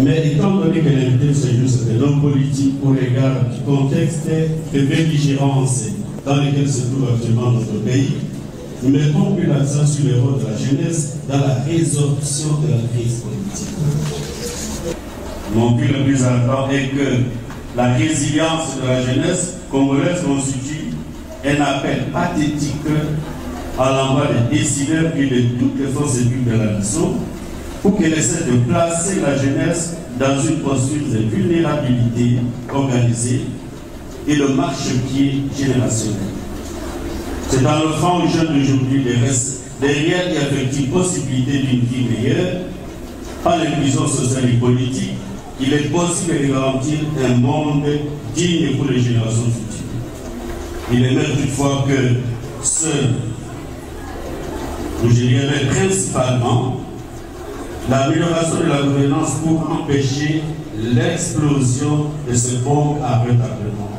Mais étant donné que l'invité de ce jour, c'est un homme politique au regard du contexte de belligérance dans lequel se trouve actuellement notre pays, nous mettons plus l'accent sur le rôle de la jeunesse dans la résorption de la crise politique. Mon but le plus important est que la résilience de la jeunesse congolaise constitue un appel pathétique à l'endroit des décideurs et de toutes les forces publiques de la nation pour qu'elle essaie de placer la jeunesse dans une posture de vulnérabilité organisée et de marchepied générationnel. C'est dans le fond aux jeunes d'aujourd'hui des réelles et effectives possibilités d'une vie meilleure, par l'inclusion sociale et politique, il est possible de garantir un monde digne pour les générations futures. Il est même toutefois que je dirais principalement l'amélioration de la gouvernance pour empêcher l'explosion de ce bombe à retardement.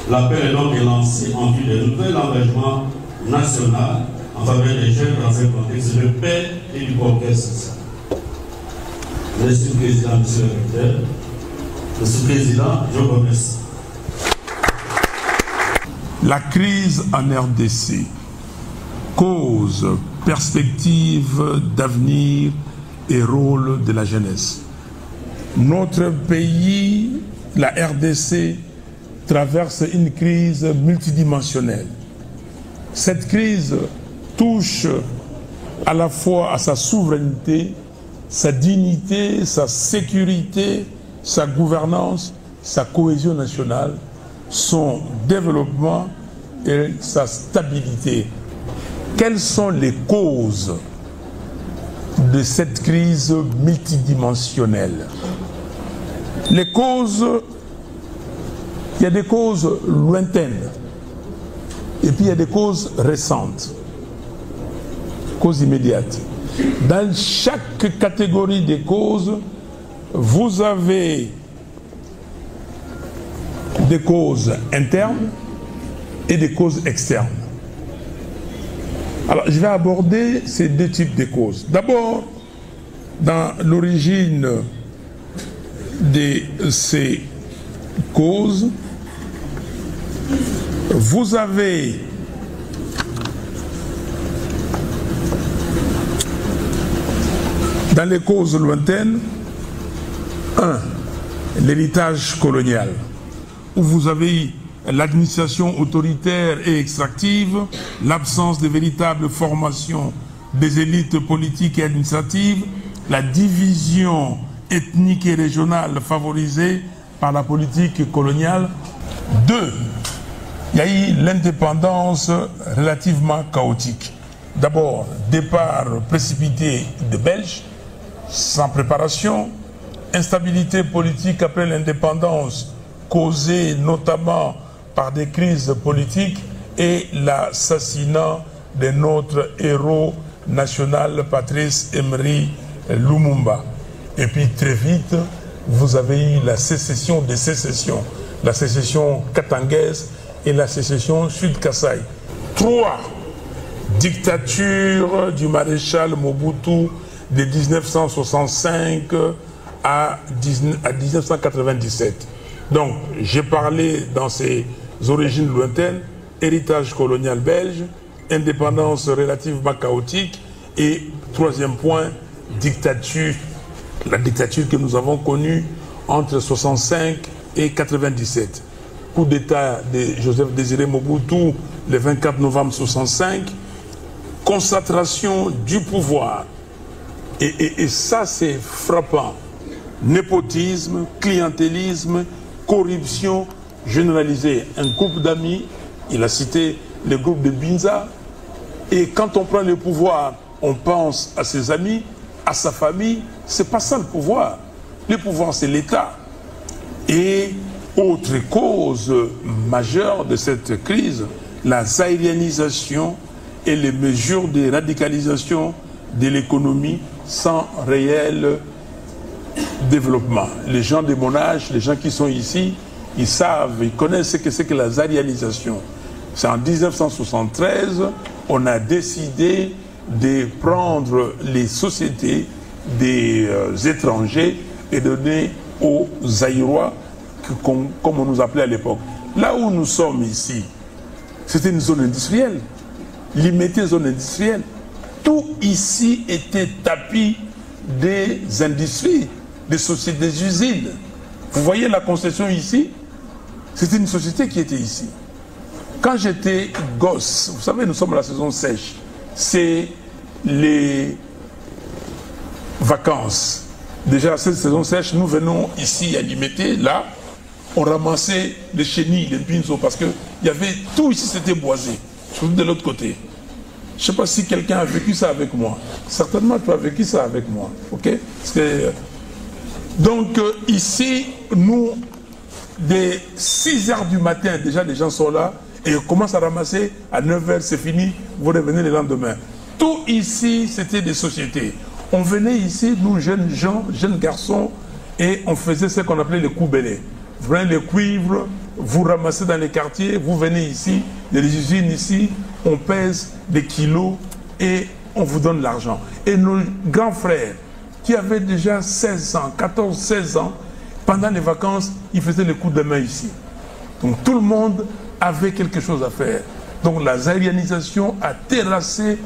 L'appel est donc lancé en vue de nouvel engagement national en faveur des jeunes dans un contexte de paix et du progrès social. Monsieur le Président, Monsieur le Recteur, Monsieur le Président, je vous remercie. La crise en RDC, cause, perspective d'avenir et rôle de la jeunesse. Notre pays, la RDC, traverse une crise multidimensionnelle. Cette crise touche à la fois à sa souveraineté, sa dignité, sa sécurité, sa gouvernance, sa cohésion nationale, son développement et sa stabilité. Quelles sont les causes de cette crise multidimensionnelle? Les causes, il y a des causes lointaines et puis il y a des causes récentes, causes immédiates. Dans chaque catégorie des causes, vous avez des causes internes et des causes externes. Alors, je vais aborder ces deux types de causes. D'abord, dans l'origine de ces causes, vous avez dans les causes lointaines, 1. L'héritage colonial, où vous avez l'administration autoritaire et extractive, l'absence de véritable formation des élites politiques et administratives, la division ethnique et régionale favorisée par la politique coloniale. 2. Il y a eu l'indépendance relativement chaotique. D'abord, départ précipité des Belges, sans préparation, instabilité politique après l'indépendance causée notamment par des crises politiques et l'assassinat de notre héros national Patrice Emery Lumumba. Et puis très vite, vous avez eu la sécession des sécessions, la sécession katangaise et la sécession sud-Kasaï. 3. Dictature du maréchal Mobutu de 1965 à 1997. Donc, j'ai parlé dans ses origines lointaines, héritage colonial belge, indépendance relativement chaotique et, troisième point, dictature, la dictature que nous avons connue entre 65 et 97. Coup d'État de Joseph Désiré Mobutu le 24 novembre 65, concentration du pouvoir. Et ça, c'est frappant. Népotisme, clientélisme, corruption généralisée. Un groupe d'amis, il a cité le groupe de Binza. Et quand on prend le pouvoir, on pense à ses amis, à sa famille. C'est pas ça le pouvoir. Le pouvoir, c'est l'État. Et autre cause majeure de cette crise, la zaïrianisation et les mesures de radicalisation de l'économie sans réel développement. Les gens de mon âge, les gens qui sont ici, ils savent, ils connaissent ce que c'est que la zaïrianisation. C'est en 1973, on a décidé de prendre les sociétés des étrangers est donné aux Zaïrois, comme on nous appelait à l'époque. Là où nous sommes ici, c'était une zone industrielle, limitée zone industrielle. Tout ici était tapis des industries, des sociétés, des usines. Vous voyez la concession ici, c'était une société qui était ici. Quand j'étais gosse, vous savez, nous sommes à la saison sèche, c'est les vacances. Déjà, cette saison sèche, nous venons ici à Limité, là, on ramassait les chenilles, les pinceaux, parce qu'il y avait tout ici, c'était boisé, surtout de l'autre côté. Je ne sais pas si quelqu'un a vécu ça avec moi. Certainement, tu as vécu ça avec moi. Ok? Donc, ici, nous, dès 6 h du matin, déjà, les gens sont là, et on commence à ramasser, à 9 h, c'est fini, vous revenez le lendemain. Tout ici, c'était des sociétés. On venait ici, nous, jeunes gens, jeunes garçons, et on faisait ce qu'on appelait les coubelets. Vous prenez les cuivres, vous ramassez dans les quartiers, vous venez ici, il y a des usines ici, on pèse des kilos et on vous donne l'argent. Et nos grands frères, qui avaient déjà 16 ans, 14, 16 ans, pendant les vacances, ils faisaient les coups de main ici. Donc tout le monde avait quelque chose à faire. Donc la zaïrianisation a terrassé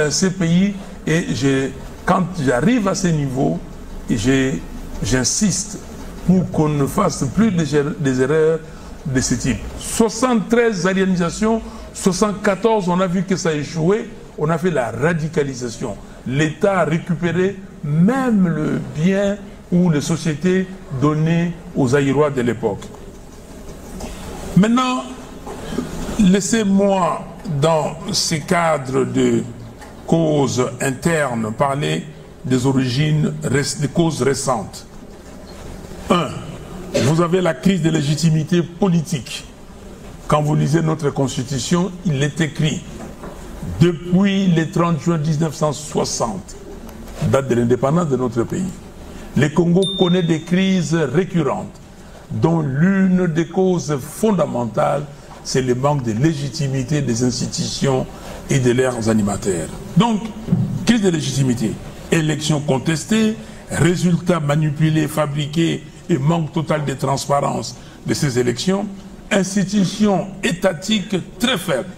ces pays et quand j'arrive à ces niveaux, j'insiste pour qu'on ne fasse plus des erreurs de ce type. 73 zaïrianisations, 74, on a vu que ça a échoué, on a fait la radicalisation. L'État a récupéré même le bien ou les sociétés données aux Zaïrois de l'époque. Maintenant, laissez-moi, dans ces cadres de causes internes, parler des origines, des causes récentes. 1. Vous avez la crise de légitimité politique. Quand vous lisez notre Constitution, il est écrit depuis le 30 juin 1960, date de l'indépendance de notre pays. Le Congo connaît des crises récurrentes, dont l'une des causes fondamentales, c'est le manque de légitimité des institutions et de leurs animateurs. Donc, crise de légitimité, élections contestées, résultats manipulés, fabriqués et manque total de transparence de ces élections, institutions étatiques très faibles,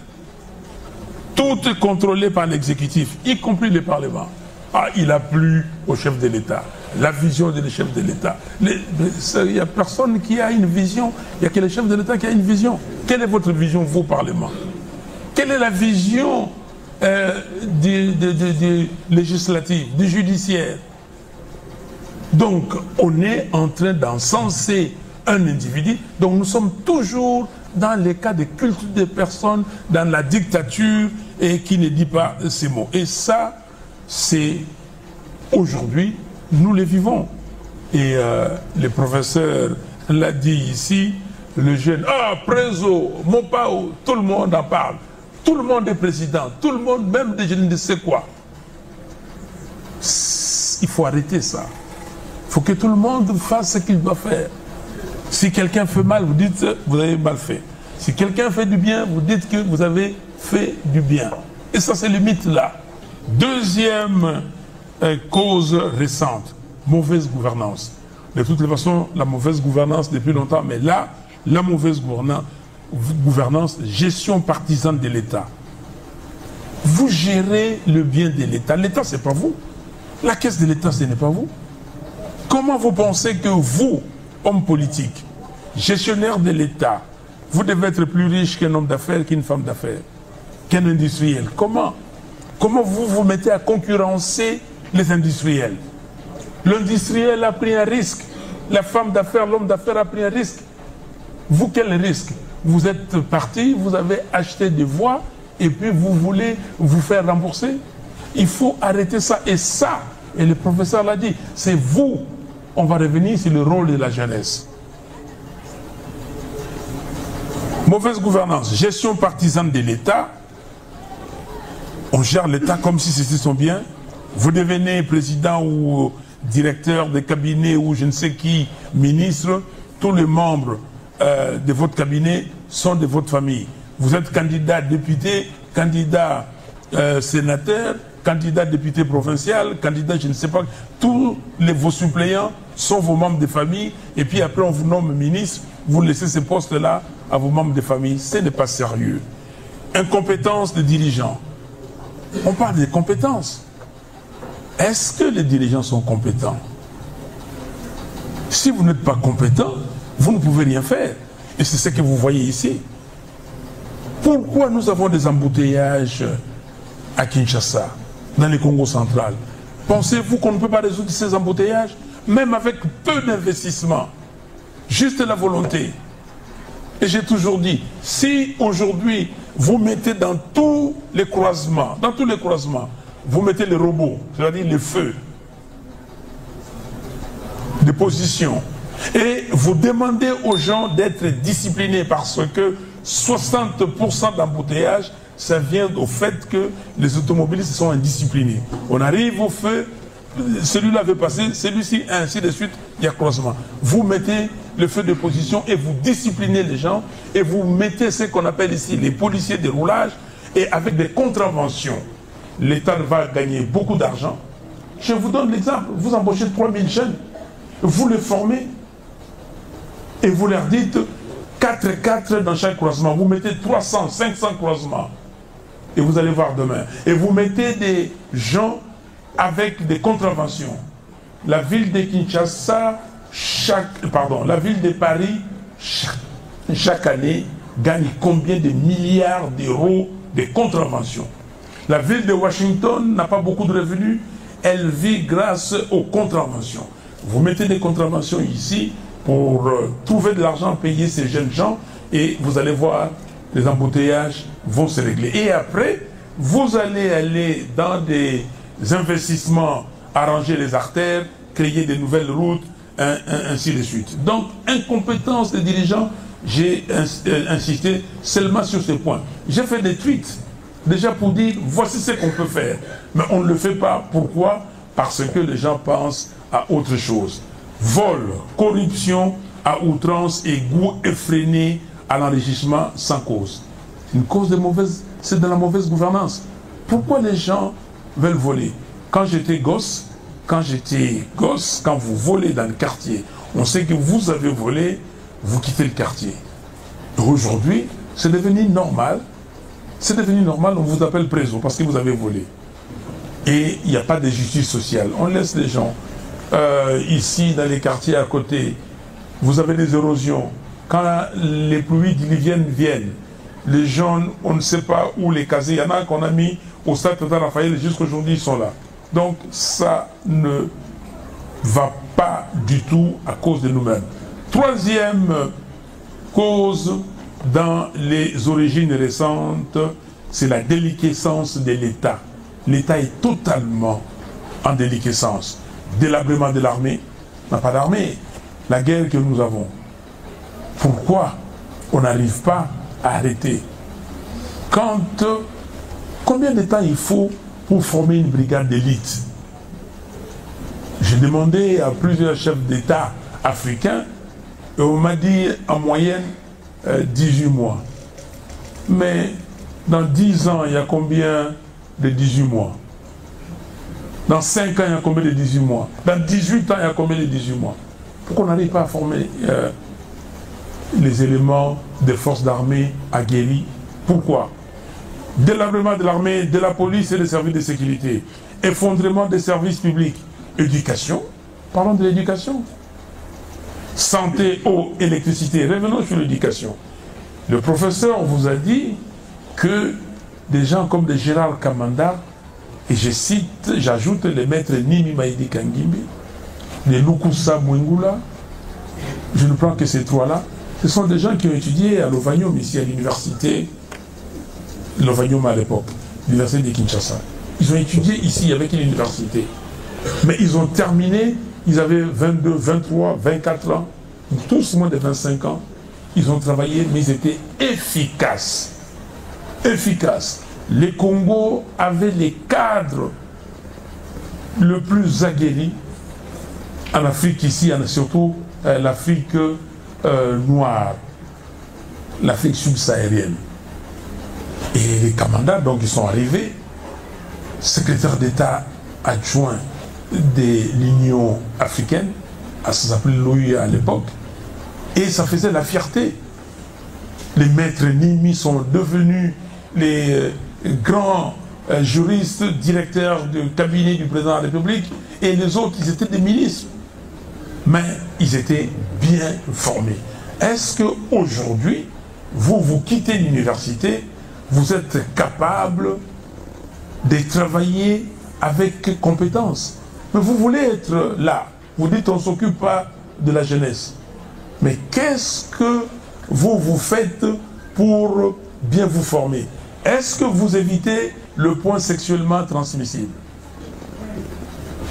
toutes contrôlées par l'exécutif, y compris le Parlement. Ah, il a plu au chef de l'État, la vision du chef de l'État. Il n'y a personne qui a une vision, il n'y a que le chef de l'État qui a une vision. Quelle est votre vision, vous, Parlement? Quelle est la vision du législatif, du judiciaire? Donc, on est en train d'encenser un individu. Donc, nous sommes toujours dans les cas de culte des personnes, dans la dictature, et qui ne dit pas ces mots. Et ça, c'est aujourd'hui, nous les vivons. Et le professeur l'a dit ici, le jeune, Prézo, Mopao, tout le monde en parle. Tout le monde est président, tout le monde, même des jeunes ne sais quoi. Il faut arrêter ça. Il faut que tout le monde fasse ce qu'il doit faire. Si quelqu'un fait mal, vous dites vous avez mal fait. Si quelqu'un fait du bien, vous dites que vous avez fait du bien. Et ça, c'est le mythe là. Deuxième cause récente, mauvaise gouvernance. De toutes les façons, la mauvaise gouvernance depuis longtemps, mais là, la mauvaise gouvernance, gestion partisane de l'État. Vous gérez le bien de l'État. L'État, ce n'est pas vous. La caisse de l'État, ce n'est pas vous. Comment vous pensez que vous, homme politique, gestionnaire de l'État, vous devez être plus riche qu'un homme d'affaires, qu'une femme d'affaires, qu'un industriel? Comment vous vous mettez à concurrencer les industriels? L'industriel a pris un risque. La femme d'affaires, l'homme d'affaires a pris un risque. Vous, quel risque? Vous êtes parti, vous avez acheté des voix et puis vous voulez vous faire rembourser? Il faut arrêter ça. Et ça, et le professeur l'a dit, c'est vous. On va revenir sur le rôle de la jeunesse. Mauvaise gouvernance, gestion partisane de l'État. On gère l'État comme si c'était son bien. Vous devenez président ou directeur de cabinet ou je ne sais qui, ministre. Tous les membres de votre cabinet sont de votre famille. Vous êtes candidat député, candidat sénateur, candidat député provincial, candidat je ne sais pas. Tous vos suppléants sont vos membres de famille, et puis après on vous nomme ministre, vous laissez ces postes-là à vos membres de famille. Ce n'est pas sérieux. Incompétence des dirigeants. On parle des compétences. Est-ce que les dirigeants sont compétents? Si vous n'êtes pas compétent, vous ne pouvez rien faire. Et c'est ce que vous voyez ici. Pourquoi nous avons des embouteillages à Kinshasa, dans le Congo central? Pensez-vous qu'on ne peut pas résoudre ces embouteillages, même avec peu d'investissement? Juste la volonté. Et j'ai toujours dit, si aujourd'hui vous mettez dans tous les croisements, vous mettez les robots, c'est-à-dire les feux de position, et vous demandez aux gens d'être disciplinés parce que 60% d'embouteillage, ça vient au fait que les automobilistes sont indisciplinés. On arrive au feu, celui-là veut passer, celui-ci, ainsi de suite, il y a croisement. Vous mettez le feu de position et vous disciplinez les gens et vous mettez ce qu'on appelle ici les policiers de roulage, et avec des contraventions, l'État va gagner beaucoup d'argent. Je vous donne l'exemple, vous embauchez 3000 jeunes, vous les formez et vous leur dites 4 dans chaque croisement, vous mettez 300, 500 croisements et vous allez voir demain. Et vous mettez des gens avec des contraventions. La ville de Kinshasa, la ville de Paris, chaque année, gagne combien de milliards d'euros de contraventions? La ville de Washington n'a pas beaucoup de revenus, elle vit grâce aux contraventions. Vous mettez des contraventions ici pour trouver de l'argent, payer ces jeunes gens, et vous allez voir, les embouteillages vont se régler. Et après, vous allez aller dans des investissements, arranger les artères, créer des nouvelles routes, ainsi de suite. Donc, incompétence des dirigeants, j'ai insisté seulement sur ce point. J'ai fait des tweets, déjà pour dire, voici ce qu'on peut faire. Mais on ne le fait pas. Pourquoi? Parce que les gens pensent à autre chose. Vol, corruption à outrance et goût effréné à l'enrichissement sans cause. C'est une cause de mauvaise, c'est de la mauvaise gouvernance. Pourquoi les gens veulent voler? Quand j'étais gosse, quand vous volez dans le quartier, on sait que vous avez volé, vous quittez le quartier. Aujourd'hui, c'est devenu normal. C'est devenu normal, on vous appelle préso parce que vous avez volé. Et il n'y a pas de justice sociale. On laisse les gens. Ici, dans les quartiers à côté, vous avez des érosions. Quand les pluies diluviennes viennent, les gens, on ne sait pas où les caser. Il y en a qu'on a mis au stade Total Raphaël, jusqu'aujourd'hui ils sont là. Donc ça ne va pas du tout à cause de nous-mêmes. Troisième cause dans les origines récentes, c'est la déliquescence de l'État. L'État est totalement en déliquescence. Délabrement de l'armée, on n'a pas d'armée. La guerre que nous avons. Pourquoi on n'arrive pas à arrêter? Combien de temps il faut pour former une brigade d'élite? J'ai demandé à plusieurs chefs d'État africains et on m'a dit en moyenne 18 mois. Mais dans 10 ans, il y a combien de 18 mois? Dans 5 ans, il y a combien de 18 mois? Dans 18 ans, il y a combien de 18 mois? Pourquoi on n'arrive pas à former les éléments des forces d'armée aguerris? Pourquoi? Délabrement de l'armée, de la police et des services de sécurité. Effondrement des services publics. Éducation. Parlons de l'éducation. Santé, eau, électricité. Revenons sur l'éducation. Le professeur vous a dit que des gens comme des Gérard Kamanda, et je cite, j'ajoute les maîtres Nimi Maïdi Kangimbi, les Lukusa Mwingula, je ne prends que ces trois-là, ce sont des gens qui ont étudié à l'Ovanium, ici à l'université, l'Ovanium à l'époque, l'université de Kinshasa. Ils ont étudié ici avec l'université. Mais ils ont terminé, ils avaient 22, 23, 24 ans, tous moins de 25 ans. Ils ont travaillé, mais ils étaient efficaces. Efficaces. Les Congos avaient les cadres le plus aguerris en Afrique ici, surtout l'Afrique noire, l'Afrique subsaharienne. Et les Kamanda, donc, ils sont arrivés, secrétaire d'État adjoint de l'Union africaine, ça s'appelait l'OUA à l'époque, et ça faisait la fierté. Les maîtres Nimi sont devenus les grands juristes, directeurs du cabinet du président de la République, et les autres, ils étaient des ministres. Mais ils étaient bien formés. Est-ce qu'aujourd'hui, vous quittez l'université, vous êtes capable de travailler avec compétence? Mais vous voulez être là. Vous dites on ne s'occupe pas de la jeunesse. Mais qu'est-ce que vous faites pour bien vous former? Est-ce que vous évitez le point sexuellement transmissible?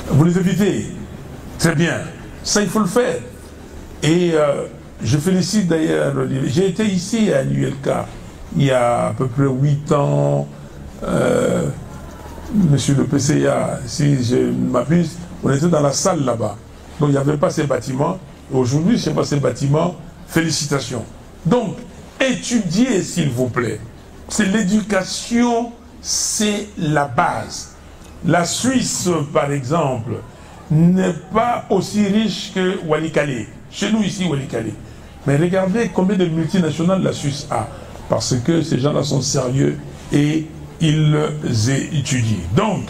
Vous les évitez? Très bien. Ça, il faut le faire. Et je félicite d'ailleurs, j'ai été ici à l'ULK il y a à peu près 8 ans. Monsieur le PCA, si je m'abuse, on était dans la salle là-bas. Donc il n'y avait pas ces bâtiments. Aujourd'hui, je n'ai pas ces bâtiments. Félicitations. Donc, étudiez s'il vous plaît. C'est l'éducation, c'est la base. La Suisse, par exemple, n'est pas aussi riche que Walikale. Chez nous ici, Walikale. Mais regardez combien de multinationales la Suisse a. Parce que ces gens-là sont sérieux et ils étudient. Donc,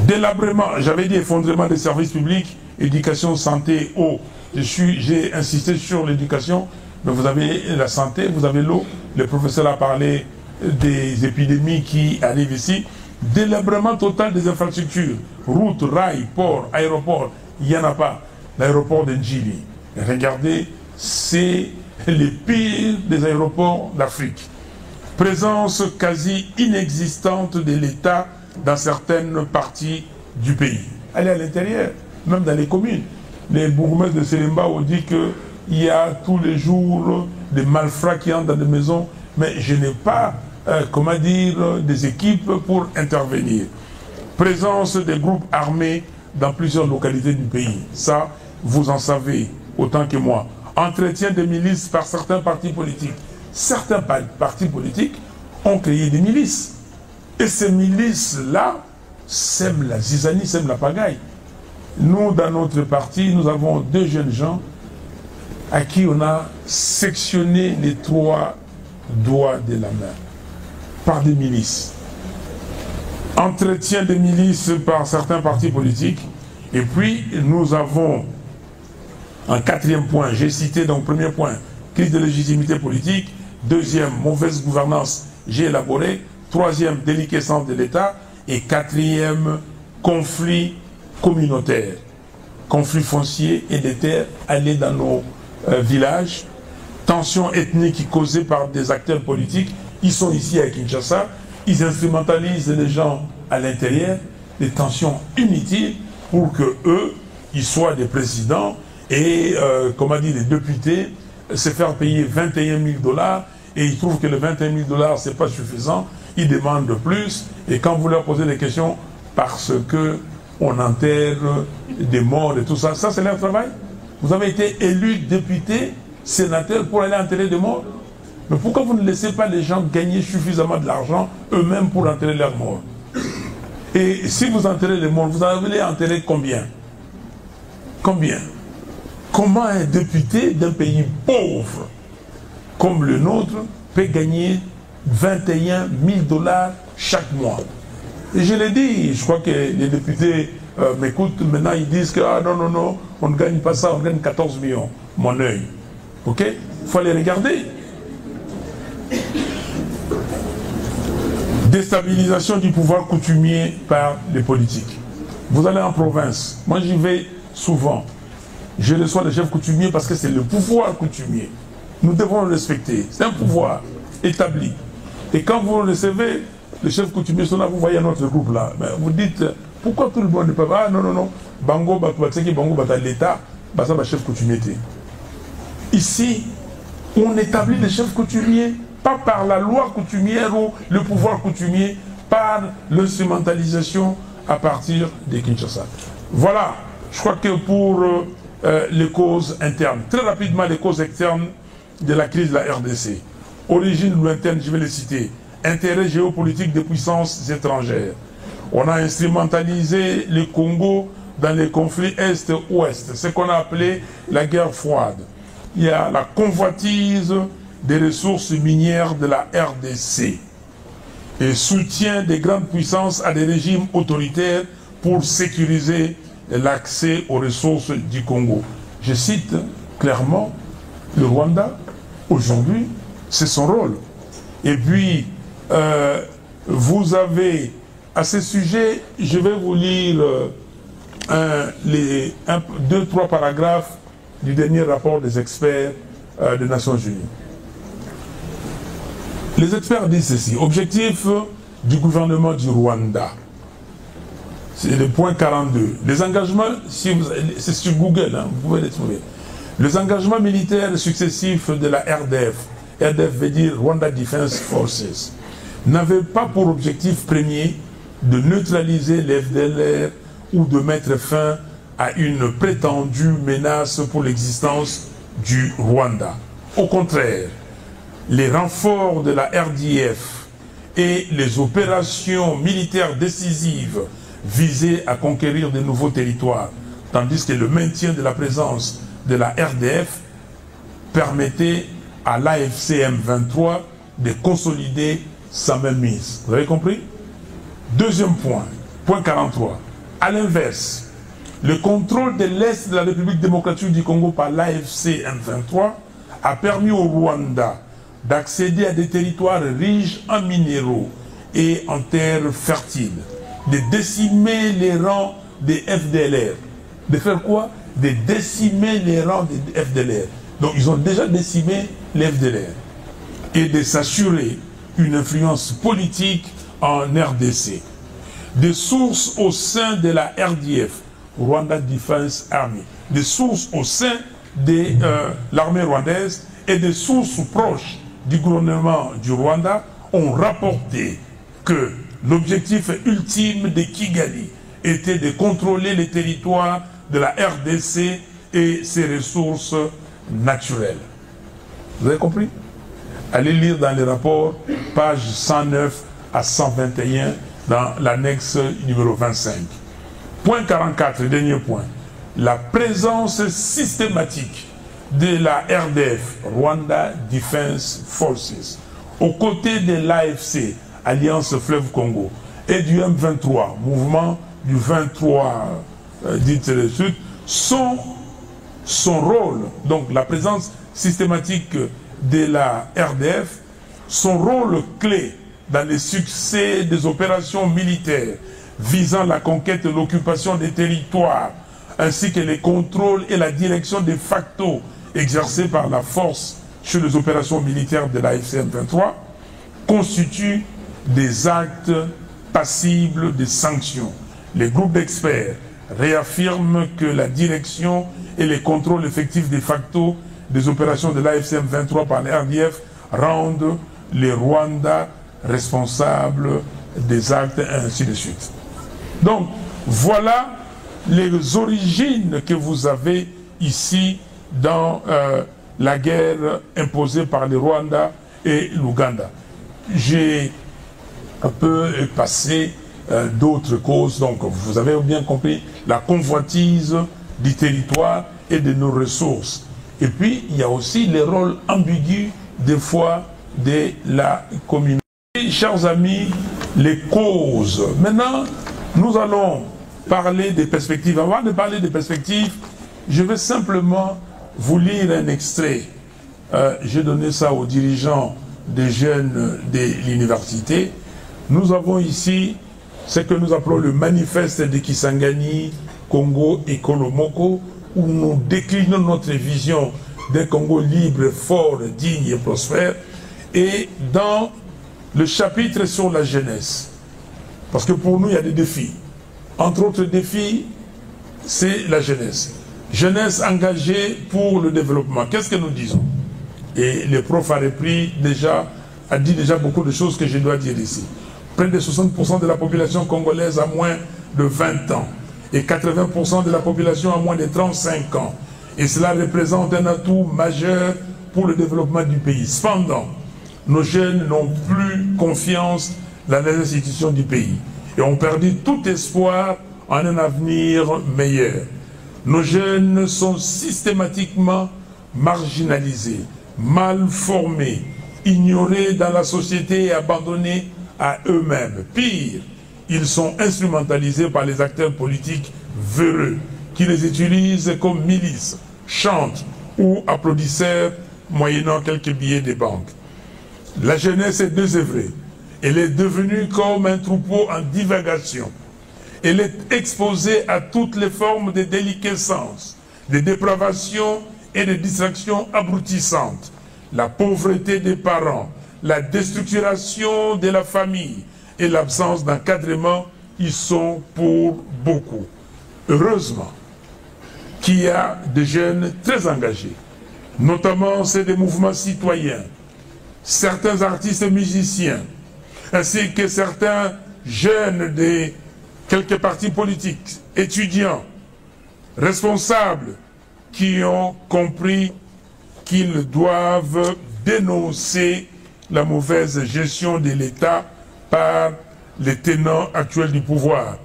délabrement, j'avais dit effondrement des services publics, éducation, santé, eau. J'ai insisté sur l'éducation, mais vous avez la santé, vous avez l'eau. Le professeur a parlé des épidémies qui arrivent ici. Délabrement total des infrastructures. Routes, rails, ports, aéroports. Il n'y en a pas. L'aéroport de Njili. Regardez, c'est les pires des aéroports d'Afrique. Présence quasi inexistante de l'État dans certaines parties du pays. Allez à l'intérieur, même dans les communes. Les bourgmestres de Selemba ont dit qu'il y a tous les jours des malfrats qui entrent dans des maisons, mais je n'ai pas, comment dire, des équipes pour intervenir. Présence des groupes armés dans plusieurs localités du pays. Ça, vous en savez autant que moi. Entretien des milices par certains partis politiques. Certains partis politiques ont créé des milices. Et ces milices-là sèment la zizanie, sèment la pagaille. Nous, dans notre parti, nous avons 2 jeunes gens à qui on a sectionné les 3 doigts de la main par des milices. Entretien des milices par certains partis politiques. Et puis, nous avons un 4e point, j'ai cité donc 1er point, crise de légitimité politique. 2e, mauvaise gouvernance, j'ai élaboré. 3e, déliquescence de l'État. Et 4e, conflit communautaire. Conflit foncier et des terres allés dans nos villages. Tensions ethniques causées par des acteurs politiques. Ils sont ici à Kinshasa. Ils instrumentalisent les gens à l'intérieur. Des tensions inutiles pour que eux, ils soient des présidents et, comment dire, des députés, se faire payer 21 000 $, et ils trouvent que le 21 000 $, ce n'est pas suffisant, ils demandent de plus, et quand vous leur posez des questions, parce que on enterre des morts et tout ça, ça c'est leur travail. Vous avez été élu député, sénateur pour aller enterrer des morts. Mais pourquoi vous ne laissez pas les gens gagner suffisamment de l'argent eux-mêmes pour enterrer leurs morts? Et si vous enterrez les morts, vous allez enterrer combien? Combien? Comment un député d'un pays pauvre comme le nôtre peut gagner 21 000 $ chaque mois? Et je l'ai dit, je crois que les députés m'écoutent, maintenant ils disent que ah, non, non, non, on ne gagne pas ça, on gagne 14 millions. Mon œil. Ok? Il faut aller regarder. Déstabilisation du pouvoir coutumier par les politiques. Vous allez en province, moi j'y vais souvent. Je reçois les chefs coutumiers parce que c'est le pouvoir coutumier. Nous devons le respecter. C'est un pouvoir établi. Et quand vous recevez les chefs coutumiers sont là, vous voyez notre groupe là, ben vous dites pourquoi tout le monde ne peut pas? Ah non, non, non. Bango, Bango, l'État, ça va chef coutumier. Ici, on établit les chefs coutumiers, pas par la loi coutumière ou le pouvoir coutumier, par l'instrumentalisation à partir de Kinshasa. Voilà, je crois que pour les causes internes, très rapidement les causes externes de la crise de la RDC. Origine lointaine, je vais les citer. Intérêt géopolitique des puissances étrangères. On a instrumentalisé le Congo dans les conflits Est-Ouest, ce qu'on a appelé la guerre froide. Il y a la convoitise des ressources minières de la RDC et soutien des grandes puissances à des régimes autoritaires pour sécuriser l'accès aux ressources du Congo. Je cite clairement le Rwanda, aujourd'hui, c'est son rôle. Et puis, vous avez, à ce sujet, je vais vous lire deux, trois paragraphes du dernier rapport des experts des Nations Unies. Les experts disent ceci: objectif du gouvernement du Rwanda. C'est le point 42. Les engagements, c'est sur Google, hein, vous pouvez les trouver. Les engagements militaires successifs de la RDF, RDF veut dire Rwanda Defense Forces, n'avaient pas pour objectif premier de neutraliser les FDLR ou de mettre fin à une prétendue menace pour l'existence du Rwanda. Au contraire, les renforts de la RDF et les opérations militaires décisives visaient à conquérir de nouveaux territoires, tandis que le maintien de la présence de la RDF permettait à l'AFC M23 de consolider sa mainmise. Vous avez compris? Deuxième point, point 43. À l'inverse, le contrôle de l'Est de la République démocratique du Congo par l'AFC M23 a permis au Rwanda d'accéder à des territoires riches en minéraux et en terres fertiles, de décimer les rangs des FDLR. De faire quoi? De décimer les rangs des FDLR. Donc ils ont déjà décimé les FDLR. Et de s'assurer une influence politique en RDC. Des sources au sein de la RDF, Rwanda Defense Army, des sources au sein de l'armée rwandaise et des sources proches du gouvernement du Rwanda ont rapporté que l'objectif ultime de Kigali était de contrôler les territoires de la RDC et ses ressources naturelles. Vous avez compris? Allez lire dans les rapports, pages 109 à 121, dans l'annexe numéro 25. Point 44, dernier point. La présence systématique de la RDF, Rwanda Defense Forces, aux côtés de l'AFC, Alliance Fleuve Congo, et du M23, mouvement du 23 Sud, son rôle, donc la présence systématique de la RDF, son rôle clé dans le succès des opérations militaires visant la conquête et l'occupation des territoires, ainsi que les contrôles et la direction de facto exercés par la force sur les opérations militaires de la FCM23, constituent des actes passibles de sanctions. Les groupes d'experts réaffirment que la direction et les contrôles effectifs de facto des opérations de l'AFCM 23 par les RDF rendent les Rwandais responsables des actes, et ainsi de suite. Donc, voilà les origines que vous avez ici dans la guerre imposée par les Rwandais et l'Ouganda. J'ai un peu passé d'autres causes, donc vous avez bien compris la convoitise du territoire et de nos ressources. Et puis, il y a aussi les rôles ambigus des fois de la communauté. Chers amis, les causes. Maintenant, nous allons parler des perspectives. Avant de parler des perspectives, je vais simplement vous lire un extrait. J'ai donné ça aux dirigeants des jeunes de l'université. Nous avons ici ce que nous appelons le manifeste de Kisangani, Congo et Kolomoko, où nous déclinons notre vision d'un Congo libre, fort, digne et prospère. Et dans le chapitre sur la jeunesse, parce que pour nous il y a des défis. Entre autres défis, c'est la jeunesse. Jeunesse engagée pour le développement. Qu'est-ce que nous disons? Et le prof a dit déjà beaucoup de choses que je dois dire ici. Près de 60% de la population congolaise a moins de 20 ans et 80% de la population a moins de 35 ans. Et cela représente un atout majeur pour le développement du pays. Cependant, nos jeunes n'ont plus confiance dans les institutions du pays et ont perdu tout espoir en un avenir meilleur. Nos jeunes sont systématiquement marginalisés, mal formés, ignorés dans la société et abandonnés à eux-mêmes. Pire, ils sont instrumentalisés par les acteurs politiques véreux qui les utilisent comme milices, chantres ou applaudisseurs moyennant quelques billets des banques. La jeunesse est désœuvrée. Elle est devenue comme un troupeau en divagation. Elle est exposée à toutes les formes de déliquescence, de dépravation et de distractions abrutissantes. La pauvreté des parents, la déstructuration de la famille et l'absence d'encadrement y sont pour beaucoup. Heureusement qu'il y a des jeunes très engagés, notamment ceux des mouvements citoyens, certains artistes et musiciens, ainsi que certains jeunes des quelques partis politiques, étudiants, responsables, qui ont compris qu'ils doivent dénoncer la mauvaise gestion de l'État par les tenants actuels du pouvoir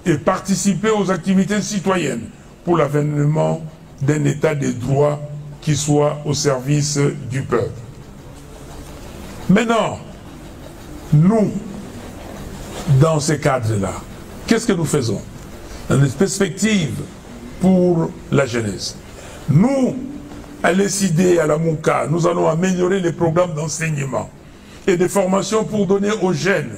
et participer aux activités citoyennes pour l'avènement d'un État de droit qui soit au service du peuple. Maintenant, nous, dans ces cadres-là, qu'est-ce que nous faisons dans une perspective pour la jeunesse? Nous, à l'ECD, à la MOUCA, nous allons améliorer les programmes d'enseignement et de formation pour donner aux jeunes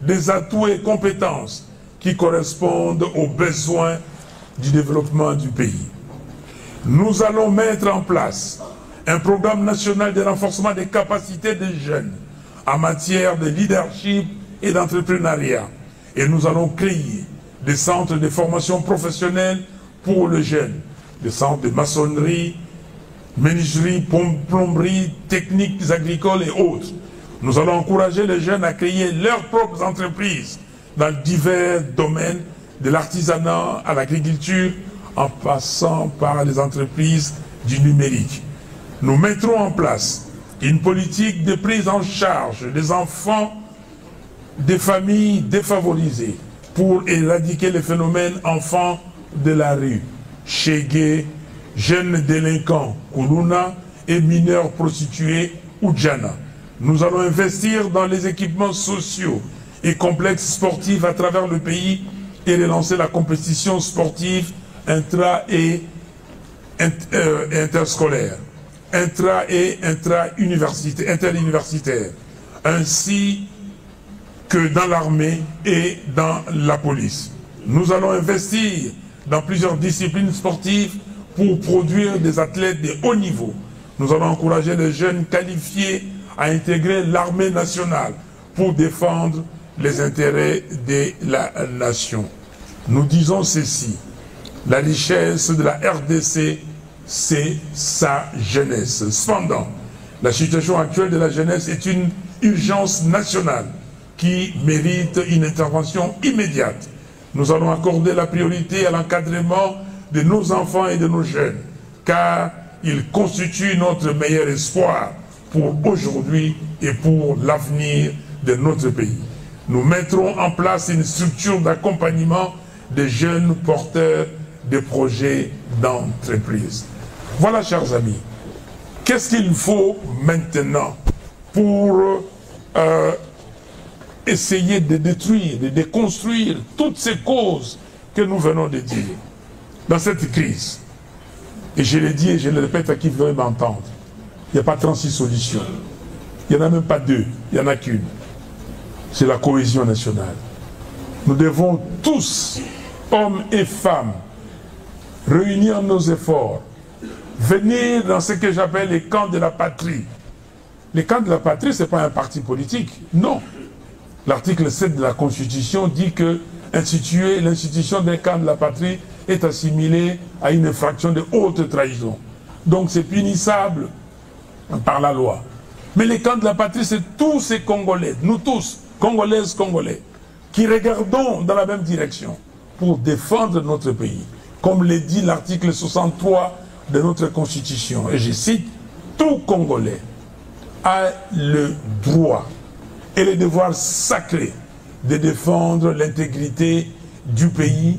des atouts et compétences qui correspondent aux besoins du développement du pays. Nous allons mettre en place un programme national de renforcement des capacités des jeunes en matière de leadership et d'entrepreneuriat. Et nous allons créer des centres de formation professionnelle pour les jeunes, des centres de maçonnerie, menuiserie, plomberie, techniques agricoles et autres. Nous allons encourager les jeunes à créer leurs propres entreprises dans divers domaines, de l'artisanat à l'agriculture, en passant par les entreprises du numérique. Nous mettrons en place une politique de prise en charge des enfants des familles défavorisées pour éradiquer le phénomène enfants de la rue, Chégué, jeunes délinquants, Koulouna, et mineurs prostitués, Oudjana. Nous allons investir dans les équipements sociaux et complexes sportifs à travers le pays et relancer la compétition sportive intra- et interscolaire, intra- et interuniversitaire, ainsi que dans l'armée et dans la police. Nous allons investir dans plusieurs disciplines sportives pour produire des athlètes de haut niveau. Nous allons encourager les jeunes qualifiés à intégrer l'armée nationale pour défendre les intérêts de la nation. Nous disons ceci, la richesse de la RDC, c'est sa jeunesse. Cependant, la situation actuelle de la jeunesse est une urgence nationale qui mérite une intervention immédiate. Nous allons accorder la priorité à l'encadrement de nos enfants et de nos jeunes, car ils constituent notre meilleur espoir pour aujourd'hui et pour l'avenir de notre pays. Nous mettrons en place une structure d'accompagnement des jeunes porteurs de projets d'entreprise. Voilà, chers amis, qu'est-ce qu'il faut maintenant pour essayer de détruire, de déconstruire toutes ces causes que nous venons de dire dans cette crise. Et je l'ai dit et je le répète à qui veut m'entendre. Il n'y a pas 36 solutions. Il n'y en a même pas 2. Il n'y en a qu'une. C'est la cohésion nationale. Nous devons tous, hommes et femmes, réunir nos efforts, venir dans ce que j'appelle les camps de la patrie. Les camps de la patrie, ce n'est pas un parti politique. Non. L'article 7 de la Constitution dit que instituer l'institution des camps de la patrie est assimilée à une infraction de haute trahison. Donc c'est punissable par la loi. Mais les camps de la patrie, c'est tous ces Congolais, nous tous, Congolaises, Congolais, qui regardons dans la même direction pour défendre notre pays. Comme le dit l'article 63 de notre Constitution, et je cite, tout Congolais a le droit et le devoir sacré de défendre l'intégrité du pays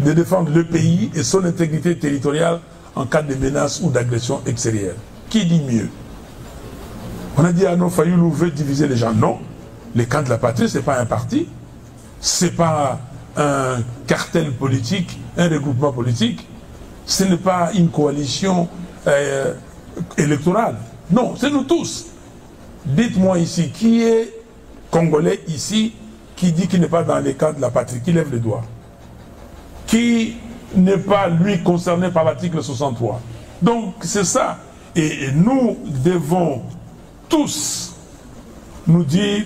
de défendre le pays et son intégrité territoriale en cas de menace ou d'agression extérieure. Qui dit mieux? On a dit à nos Fayoulou veut diviser les gens. Non, les camps de la patrie, ce n'est pas un parti, ce n'est pas un cartel politique, un regroupement politique, ce n'est pas une coalition électorale. Non, c'est nous tous. Dites-moi ici, qui est Congolais ici qui dit qu'il n'est pas dans les camps de la patrie, qui lève le doigt? Qui n'est pas, lui, concerné par l'article 63? Donc, c'est ça. Et nous devons tous nous dire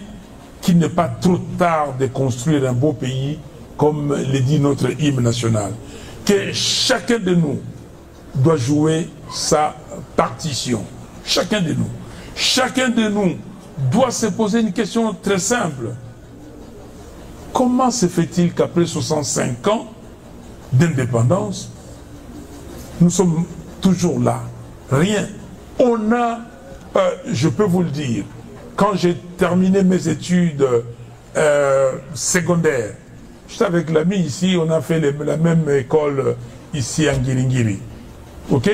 qu'il n'est pas trop tard de construire un beau pays, comme le dit notre hymne national. Que chacun de nous doit jouer sa partition. Chacun de nous. Chacun de nous doit se poser une question très simple. Comment se fait-il qu'après 65 ans d'indépendance, nous sommes toujours là? Rien. On a, je peux vous le dire, quand j'ai terminé mes études secondaires, j'étais avec l'ami ici, on a fait la même école ici à Ngiringiri. Ok?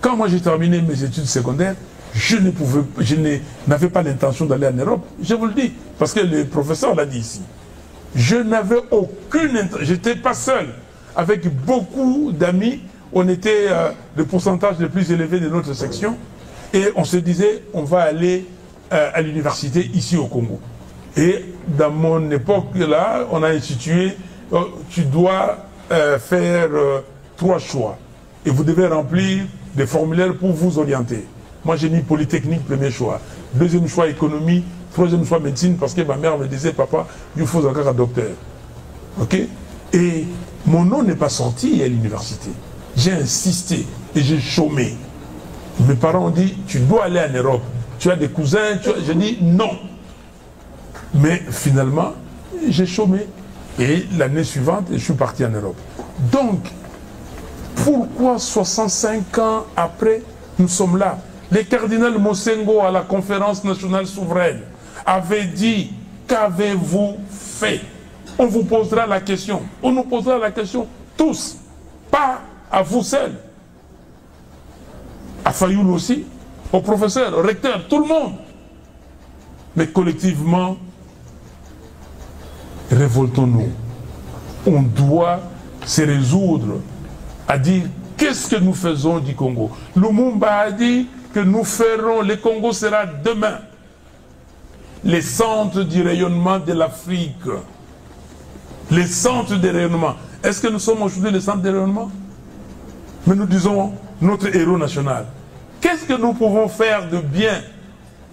Quand moi j'ai terminé mes études secondaires, je n'avais pas l'intention d'aller en Europe. Je vous le dis, parce que le professeur l'a dit ici. Je n'avais aucune intention, j'étais pas seul. Avec beaucoup d'amis, on était le pourcentage le plus élevé de notre section. Et on se disait, on va aller à l'université ici au Congo. Et dans mon époque, là, on a institué, tu dois faire 3 choix. Et vous devez remplir des formulaires pour vous orienter. Moi, j'ai mis Polytechnique, premier choix. Deuxième choix, économie. Troisième choix, médecine, parce que ma mère me disait, papa, il faut encore un docteur. Ok? Et mon nom n'est pas sorti à l'université. J'ai insisté et j'ai chômé. Mes parents ont dit, tu dois aller en Europe. Tu as des cousins, j'ai dit non. Mais finalement, j'ai chômé. Et l'année suivante, je suis parti en Europe. Donc, pourquoi 65 ans après, nous sommes là? Le cardinal Mosengo à la conférence nationale souveraine avait dit, qu'avez-vous fait? On vous posera la question. On nous posera la question tous. Pas à vous seuls. À Fayoulou aussi, au professeur, au recteur, tout le monde. Mais collectivement, révoltons-nous. On doit se résoudre à dire qu'est-ce que nous faisons du Congo. Lumumba a dit que nous ferons, le Congo sera demain les centres du rayonnement de l'Afrique. Les centres de rayonnement. Est-ce que nous sommes aujourd'hui les centres de rayonnement? Mais nous disons notre héros national. Qu'est-ce que nous pouvons faire de bien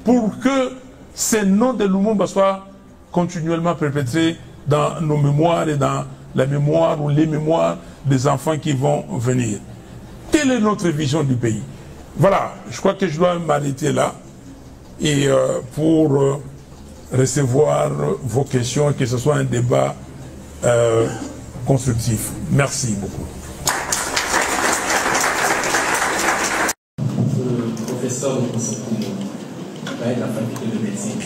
pour que ces noms de Lumumba soient continuellement perpétrés dans nos mémoires et dans la mémoire ou les mémoires des enfants qui vont venir? Quelle est notre vision du pays? Voilà, je crois que je dois m'arrêter là et pour recevoir vos questions et que ce soit un débat constructif. Merci beaucoup. Professeur de doyen de la faculté de médecine.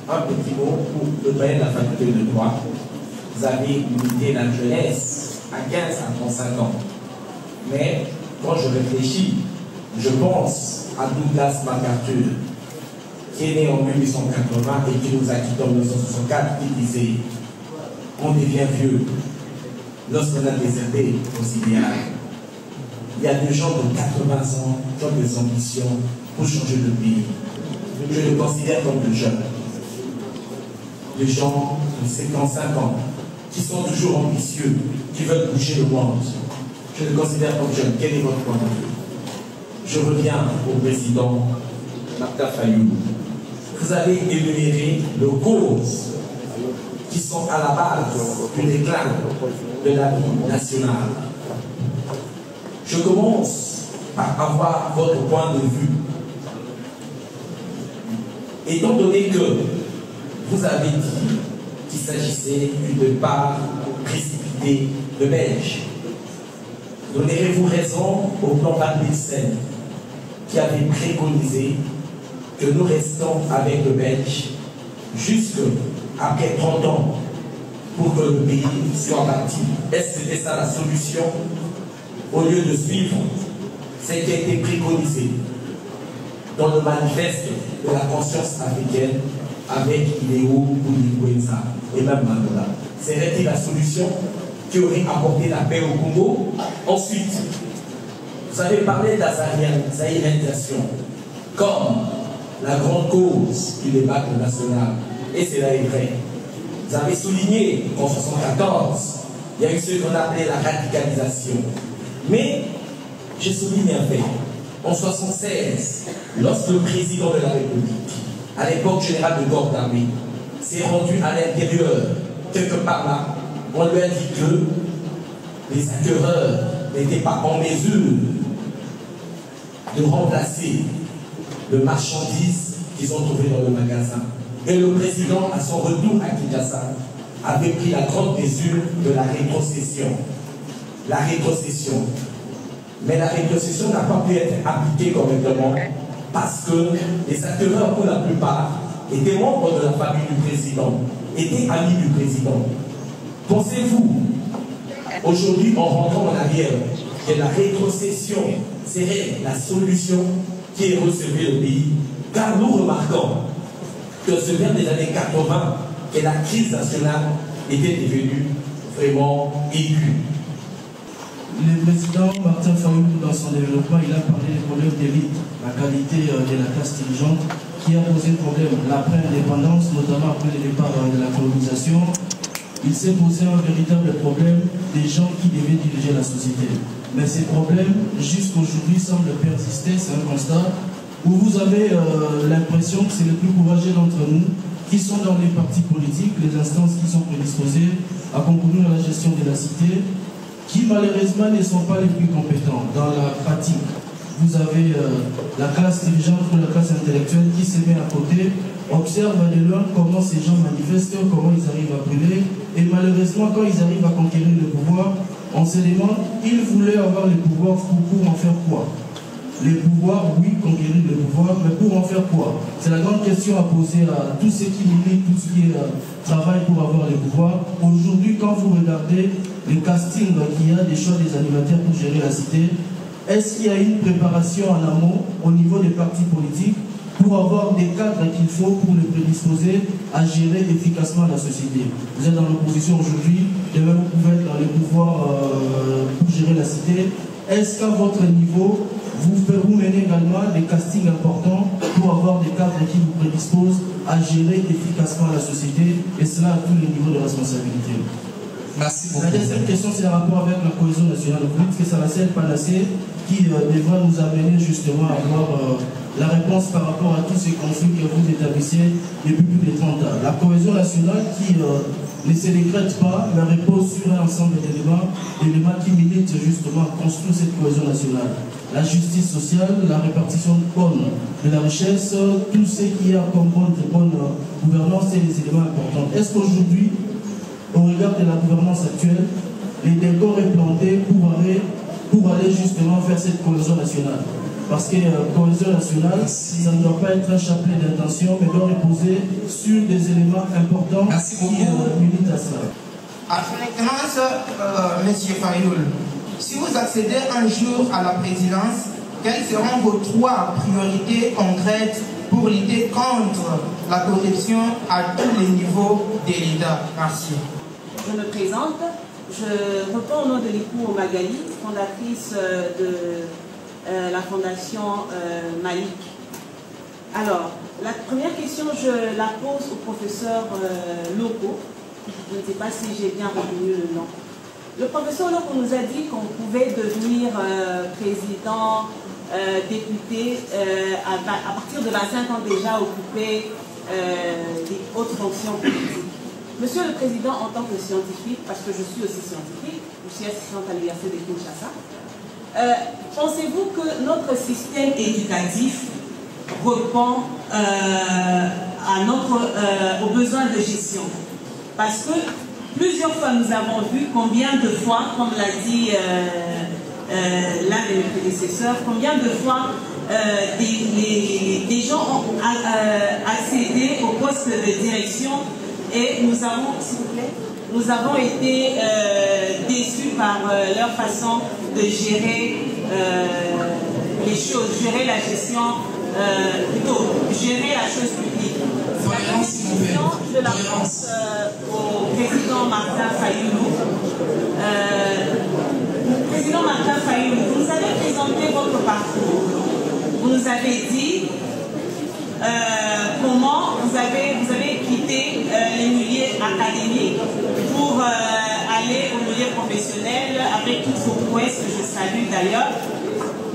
Un petit mot pour le doyen de la faculté de droit. Vous avez limité la jeunesse à 15 à 35 ans. Mais quand je réfléchis, je pense à Douglas MacArthur, qui est né en 1880 et qui nous a quittés en 1964, qui disait on devient vieux lorsqu'on a déserté aux idéaux. Il y a des gens de 80 ans qui ont des ambitions pour changer le pays. Je les considère comme des jeunes. Des gens de 55 ans qui sont toujours ambitieux, qui veulent bouger le monde. Je les considère comme jeunes. Quel est votre point de vue? Je reviens au président Martin Fayoulou. Vous avez énuméré les causes qui sont à la base du déclin de la vie nationale. Je commence par avoir votre point de vue. Étant donné que vous avez dit qu'il s'agissait d'une départ précipité de Belge, donnerez-vous raison au plan Van-Bilsen qui avait préconisé que nous restons avec le Belge jusqu'après 30 ans pour que le pays soit bâti. Est-ce que c'était ça la solution? Au lieu de suivre ce qui a été préconisé dans le manifeste de la conscience africaine avec Iléo, Boulikouenza et même Mandela. Serait-il la solution qui aurait apporté la paix au Congo? Ensuite, vous avez parlé d'azahirianisation comme la grande cause du débat national, et cela est vrai. Vous avez souligné qu'en 1974, il y a eu ce qu'on appelait la radicalisation. Mais, je souligne un fait. En 1976, lorsque le président de la République, à l'époque général de Gord d'Armée, s'est rendu à l'intérieur, quelque part là, on lui a dit que les acquéreurs n'étaient pas en mesure de remplacer le marchandise qu'ils ont trouvé dans le magasin. Et le président, à son retour à Kinshasa, avait pris la grande mesure de la rétrocession. La rétrocession. Mais la rétrocession n'a pas pu être appliquée correctement parce que les acteurs, pour la plupart, étaient membres de la famille du président, étaient amis du président. Pensez-vous, aujourd'hui, en rentrant en arrière, que la rétrocession serait la solution qui est recevée le pays? Car nous remarquons que c'est vers les années 80 que la crise nationale était devenue vraiment aiguë. Le président Martin Fayulu, dans son développement, il a parlé des problèmes d'élite, la qualité de la classe dirigeante, qui a posé problème l'après-indépendance, notamment après le départ de la colonisation. Il s'est posé un véritable problème des gens qui devaient diriger la société. Mais ces problèmes, jusqu'aujourd'hui, semblent persister, c'est un constat, où vous avez l'impression que c'est les plus courageux d'entre nous qui sont dans les partis politiques, les instances qui sont prédisposées à concourir à la gestion de la cité, qui malheureusement ne sont pas les plus compétents dans la pratique. Vous avez la classe dirigeante ou la classe intellectuelle qui se met à côté, observe de loin comment ces gens manifestent, comment ils arrivent à brûler, et malheureusement quand ils arrivent à conquérir le pouvoir, on se demande, ils voulaient avoir le pouvoir pour en faire quoi? Les pouvoirs, oui, conquérir le pouvoir, mais pour en faire quoi? C'est la grande question à poser à tous ceux qui militent, tous ceux qui travaillent pour avoir le pouvoir. Aujourd'hui, quand vous regardez le casting qu'il y a des choix des animateurs pour gérer la cité, est-ce qu'il y a une préparation en amont au niveau des partis politiques pour avoir des cadres qu'il faut pour les prédisposer à gérer efficacement la société? Vous êtes dans l'opposition aujourd'hui, demain vous pouvez être dans les pouvoirs pour gérer la cité. Est-ce qu'à votre niveau, vous menez également des castings importants pour avoir des cadres qui vous prédisposent à gérer efficacement la société, et cela à tous les niveaux de responsabilité? Merci beaucoup. La deuxième question, c'est en rapport avec la cohésion nationale. Vous dites que c'est la seule panacée qui devra nous amener justement à avoir la réponse par rapport à tous ces conflits que vous établissez depuis plus de 30 ans. La cohésion nationale qui ne se décrète pas, mais repose sur un ensemble d'éléments qui militent justement à construire cette cohésion nationale. La justice sociale, la répartition bonne de la richesse, tout ce qui a comme bonne gouvernance, c'est des éléments importants. Est-ce qu'aujourd'hui, au regard de la gouvernance actuelle, les décors est planté pour aller justement vers cette cohésion nationale? Parce que cohésion nationale, ça ne doit pas être un chapelet d'intention, mais doit reposer sur des éléments importants qui militent à cela. À Excellence, M. Fayulu, si vous accédez un jour à la présidence, quelles seront vos 3 priorités concrètes pour lutter contre la corruption à tous les niveaux de l'État? Merci. Je me présente, je réponds au nom de Likou Magali, fondatrice de la fondation Malik. Alors, la première question, je la pose au professeur Loko. Je ne sais pas si j'ai bien retenu le nom. Le professeur Loko nous a dit qu'on pouvait devenir président, député, à partir de 25 ans déjà occuper des hautes fonctions politiques. Monsieur le Président, en tant que scientifique, parce que je suis aussi scientifique, je suis assistante à l'université de Kinshasa, pensez-vous que notre système éducatif répond aux besoins de gestion? Parce que plusieurs fois nous avons vu combien de fois, comme l'a dit l'un de mes prédécesseurs, combien de fois des gens ont accédé au poste de direction. Et nous avons, s'il vous plaît, nous avons été déçus par leur façon de gérer les choses, gérer la gestion, plutôt gérer la chose publique. La question, je la pose au président Martin Fayoulou. Président Martin Fayoulou, vous nous avez présenté votre parcours. Vous nous avez dit comment vous avez quitté les milieux académiques pour aller au milieu professionnel avec toutes vos prouesses que je salue d'ailleurs.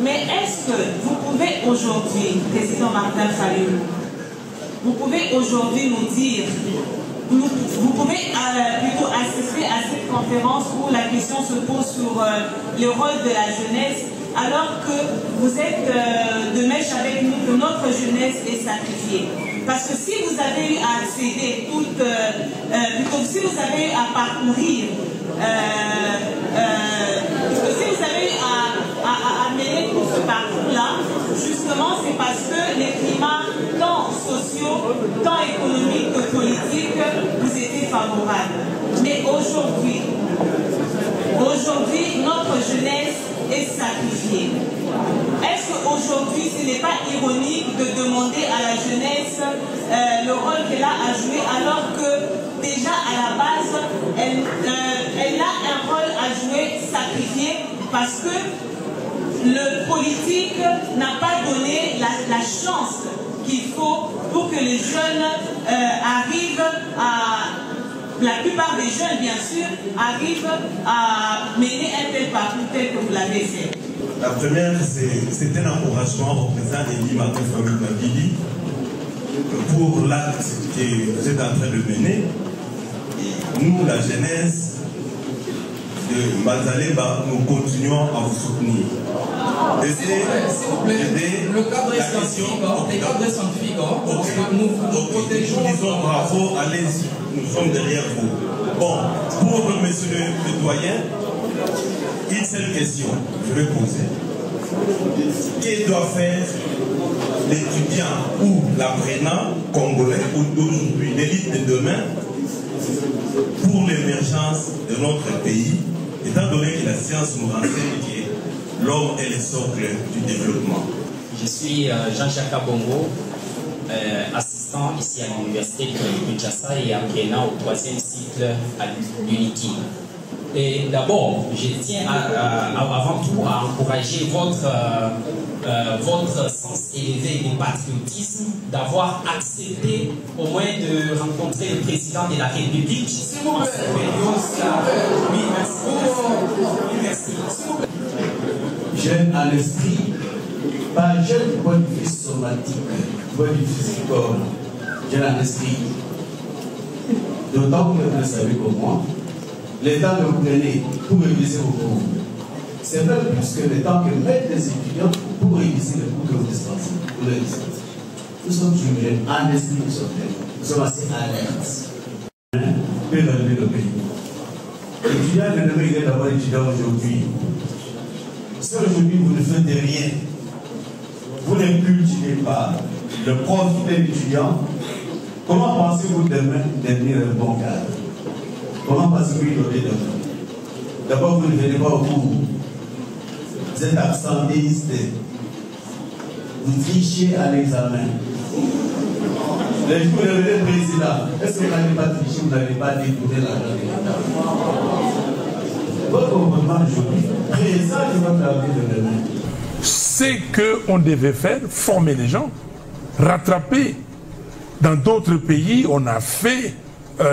Mais est-ce que vous pouvez aujourd'hui, président Martin Fayoulou, vous pouvez aujourd'hui nous dire, vous pouvez plutôt assister à cette conférence où la question se pose sur le rôle de la jeunesse, alors que vous êtes de mèche avec nous, que notre jeunesse est sacrifiée. Parce que si vous avez eu à accéder plutôt si vous avez eu à parcourir, si vous avez eu à mener tout ce parcours-là, justement, c'est parce que les climats tant sociaux, tant économiques que politiques vous étaient favorables. Mais aujourd'hui, notre jeunesse est sacrifiée. Est-ce qu'aujourd'hui, ce n'est pas ironique de demander à la jeunesse le rôle qu'elle a à jouer, alors que déjà à la base, elle a un rôle à jouer sacrifié, parce que le politique n'a pas donné la chance qu'il faut pour que les jeunes arrivent à... La plupart des jeunes, bien sûr, arrivent à mener un tel parcours tel que vous l'avez fait. La première, c'est un encouragement au président Elie Martin Fayoulou Mabili pour l'acte que vous êtes en train de mener. Nous, la jeunesse de Mazaleba, nous continuons à vous soutenir. S'il vous plaît, le cadre est scientifique. Nous disons bravo, allez-y, nous sommes derrière vous. Bon, pour monsieur le doyen, une seule question, je vais poser. Que doit faire l'étudiant ou l'apprenant congolais d'aujourd'hui, l'élite de demain, pour l'émergence de notre pays, étant donné que la science nous renseigne que l'homme est le socle du développement? Je suis Jean-Jacques Abongo, assistant ici à l'université de Kinshasa et apprenant au 3e cycle à l'UNITI. Et d'abord, je tiens avant tout à encourager votre sens élevé de patriotisme, d'avoir accepté au moins de rencontrer le président de la République. S'il vous plaît. Oui, merci. Jeune à l'esprit, pas jeune du point de vue somatique, du point de vue physique, jeune à l'esprit. D'autant que vous le savez comme moi, les temps que vous prenez pour réviser vos cours, c'est même plus que le temps que mettent les étudiants pour réviser les cours que vous dispensez. Nous sommes jeunes, en esprit, nous sommes assez alertes. Pour évaluer le pays. L'étudiant, le nommer, il est d'abord étudiant aujourd'hui. Si aujourd'hui vous ne faites rien, vous ne cultivez pas le profit de l'étudiant, comment pensez-vous demain devenir un bon cadre? Comment pensez-vous y donner demain? D'abord, vous ne venez pas au cours. Vous êtes absentiste. Vous trichez à l'examen. Le jour où vous devenez président, est-ce que vous n'avez pas triché, vous n'avez pas détourné l'argent de l'État? Votre comportement aujourd'hui présage votre avenir de demain. C'est qu'on devait faire, former les gens, rattraper. Dans d'autres pays, on a fait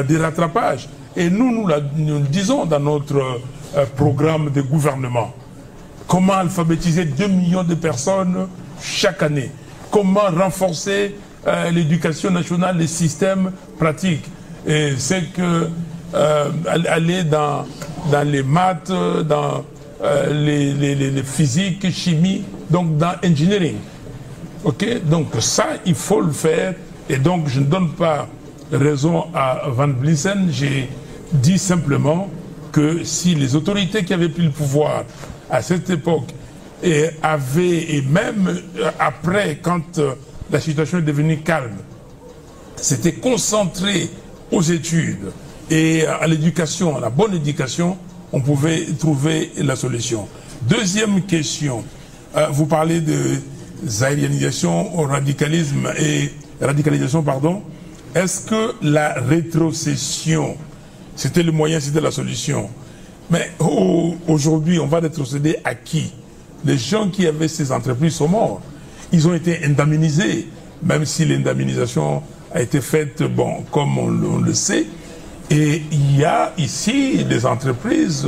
des rattrapages. Et nous le disons dans notre programme de gouvernement. Comment alphabétiser 2 millions de personnes chaque année? Comment renforcer l'éducation nationale, les systèmes pratiques? Et c'est que aller dans les maths, dans les physiques, chimie, donc dans engineering. Ok? Donc ça, il faut le faire. Et donc je ne donne pas raison à Van Blissen. J'ai dit simplement que si les autorités qui avaient pris le pouvoir à cette époque et même après, quand la situation est devenue calme, s'étaient concentrés aux études et à l'éducation, à la bonne éducation, on pouvait trouver la solution. Deuxième question, vous parlez de zaïrianisation, radicalisme et radicalisation, pardon. Est-ce que la rétrocession, c'était le moyen, c'était la solution? Mais aujourd'hui, on va rétrocéder à qui? Les gens qui avaient ces entreprises sont morts. Ils ont été indemnisés, même si l'indemnisation a été faite, bon, comme on le sait. Et il y a ici des entreprises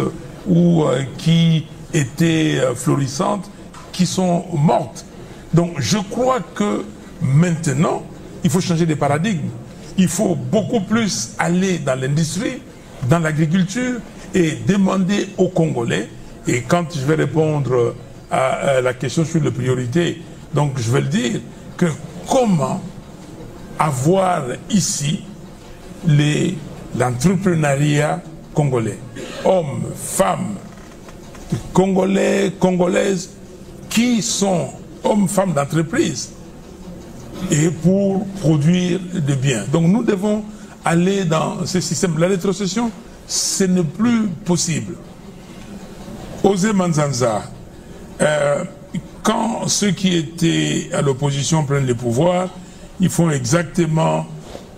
qui étaient florissantes, qui sont mortes. Donc je crois que maintenant, il faut changer de paradigme. Il faut beaucoup plus aller dans l'industrie, dans l'agriculture et demander aux Congolais. Et quand je vais répondre à la question sur les priorités, donc je vais le dire, que comment avoir ici l'entrepreneuriat congolais. Hommes, femmes, Congolais, Congolaises, qui sont hommes, femmes d'entreprise, et pour produire des biens. Donc nous devons aller dans ce système. La rétrocession, ce n'est plus possible. Osez Manzanza, quand ceux qui étaient à l'opposition prennent le pouvoir, ils font exactement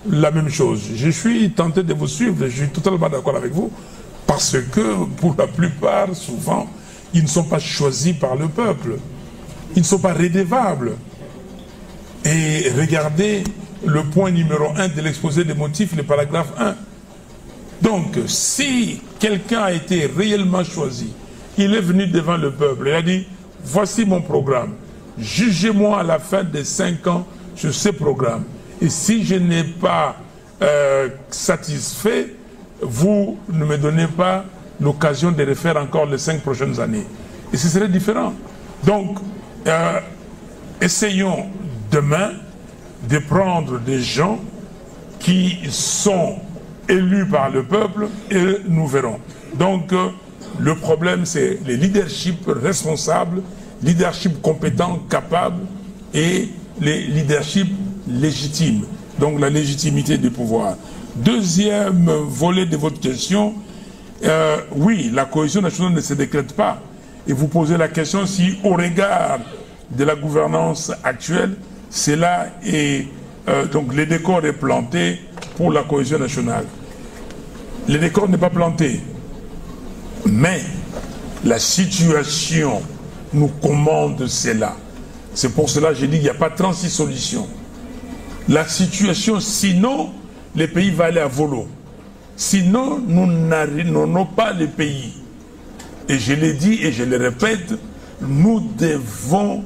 la même chose. Je suis tenté de vous suivre, je suis totalement d'accord avec vous, parce que pour la plupart, souvent, ils ne sont pas choisis par le peuple. Ils ne sont pas redevables. Et regardez le point numéro 1 de l'exposé des motifs, le paragraphe 1. Donc, si quelqu'un a été réellement choisi, il est venu devant le peuple et a dit, voici mon programme, jugez-moi à la fin des 5 ans sur ce programme. Et si je n'ai pas satisfait, vous ne me donnez pas l'occasion de refaire encore les 5 prochaines années. Et ce serait différent. Donc, essayons demain de prendre des gens qui sont élus par le peuple et nous verrons. Donc, le problème, c'est les leaderships responsables, leadership compétent, capable et les leaderships légitimes. Donc, la légitimité du pouvoir. Deuxième volet de votre question, oui, la cohésion nationale ne se décrète pas. Et vous posez la question si, au regard de la gouvernance actuelle, cela est... donc, le décor est planté pour la cohésion nationale. Le décor n'est pas planté. Mais la situation nous commande cela. C'est pour cela que j'ai dit qu'il n'y a pas 36 solutions. La situation, sinon, le pays va aller à volo. Sinon, nous n'arrivons pas le pays. Et je l'ai dit et je le répète, nous devons,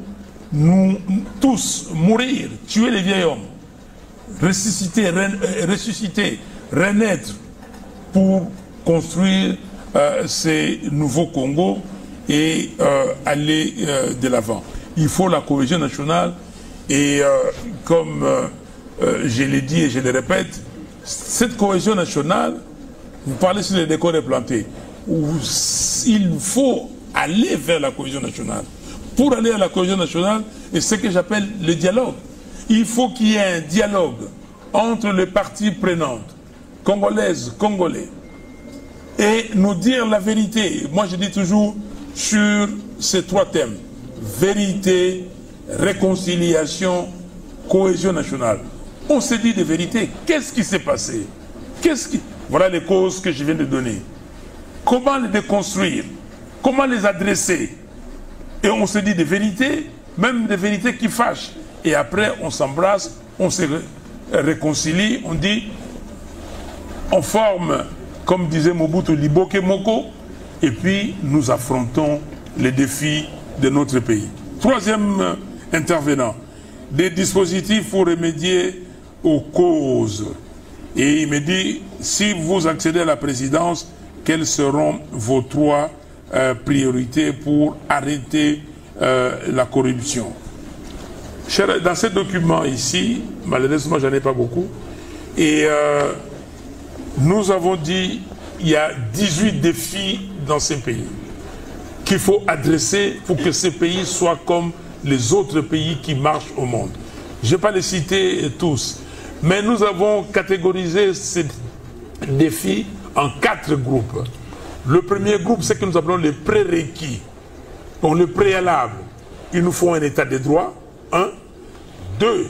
nous tous, mourir, tuer les vieils hommes, ressusciter, renaître pour construire ces nouveaux Congo et aller de l'avant. Il faut la cohésion nationale et comme je l'ai dit et je le répète, cette cohésion nationale, vous parlez sur les décors plantés, il faut aller vers la cohésion nationale. Pour aller à la cohésion nationale, et ce que j'appelle le dialogue. Il faut qu'il y ait un dialogue entre les parties prenantes, congolaises, congolais, et nous dire la vérité. Moi, je dis toujours sur ces 3 thèmes. Vérité, réconciliation, cohésion nationale. On se dit de vérité. Qu'est-ce qui s'est passé? Voilà les causes que je viens de donner. Comment les déconstruire? Comment les adresser? Et on se dit des vérités, même des vérités qui fâchent. Et après, on s'embrasse, on se réconcilie, on dit, on forme, comme disait Mobutu, Liboke Moko, et puis nous affrontons les défis de notre pays. Troisième intervenant, des dispositifs pour remédier aux causes. Et il me dit, si vous accédez à la présidence, quelles seront vos 3 priorités pour arrêter la corruption? Dans ce document ici, malheureusement, j'en ai pas beaucoup, et nous avons dit qu'il y a 18 défis dans ces pays qu'il faut adresser pour que ces pays soient comme les autres pays qui marchent au monde. Je ne vais pas les citer tous, mais nous avons catégorisé ces défi en 4 groupes. Le premier groupe, c'est que nous appelons les prérequis. Donc le préalable, il nous faut un état de droit. 1. 2.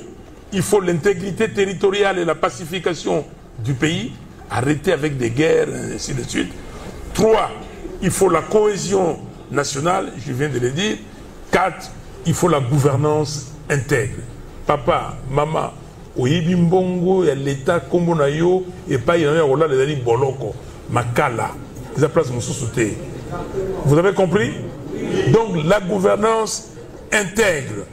Il faut l'intégrité territoriale et la pacification du pays. Arrêter avec des guerres, et ainsi de suite. 3. Il faut la cohésion nationale, je viens de le dire. 4. Il faut la gouvernance intègre. Papa, maman, oyebi mbongo ya l'État kombo na yo et pas y en a rola les ali boloko makala la place mususu te. Vous avez compris? Donc la gouvernance intègre.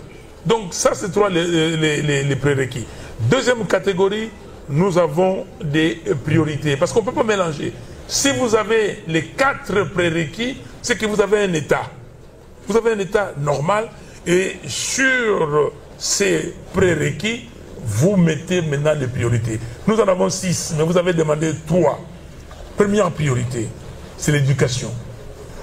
Donc ça c'est trois les prérequis. Deuxième catégorie, nous avons des priorités parce qu'on ne peut pas mélanger. Si vous avez les 4 prérequis, c'est que vous avez un État. Vous avez un État normal et sur ces prérequis, vous mettez maintenant les priorités. Nous en avons 6, mais vous avez demandé 3. Première priorité, c'est l'éducation.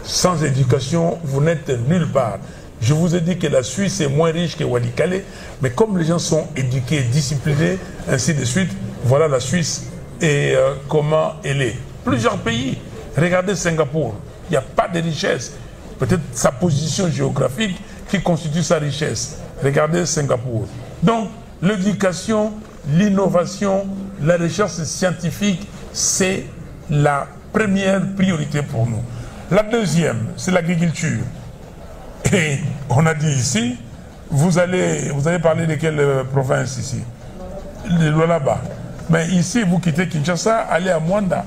Sans éducation, vous n'êtes nulle part. Je vous ai dit que la Suisse est moins riche que Walikale, mais comme les gens sont éduqués, disciplinés, ainsi de suite, voilà la Suisse et comment elle est. Plusieurs pays, regardez Singapour, il n'y a pas de richesse. Peut-être sa position géographique qui constitue sa richesse. Regardez Singapour. Donc, l'éducation, l'innovation, la recherche scientifique, c'est la première priorité pour nous. La deuxième, c'est l'agriculture. Et on a dit ici, vous allez parler de quelle province ici? De Lualaba. Mais ici, vous quittez Kinshasa, allez à Mwanda.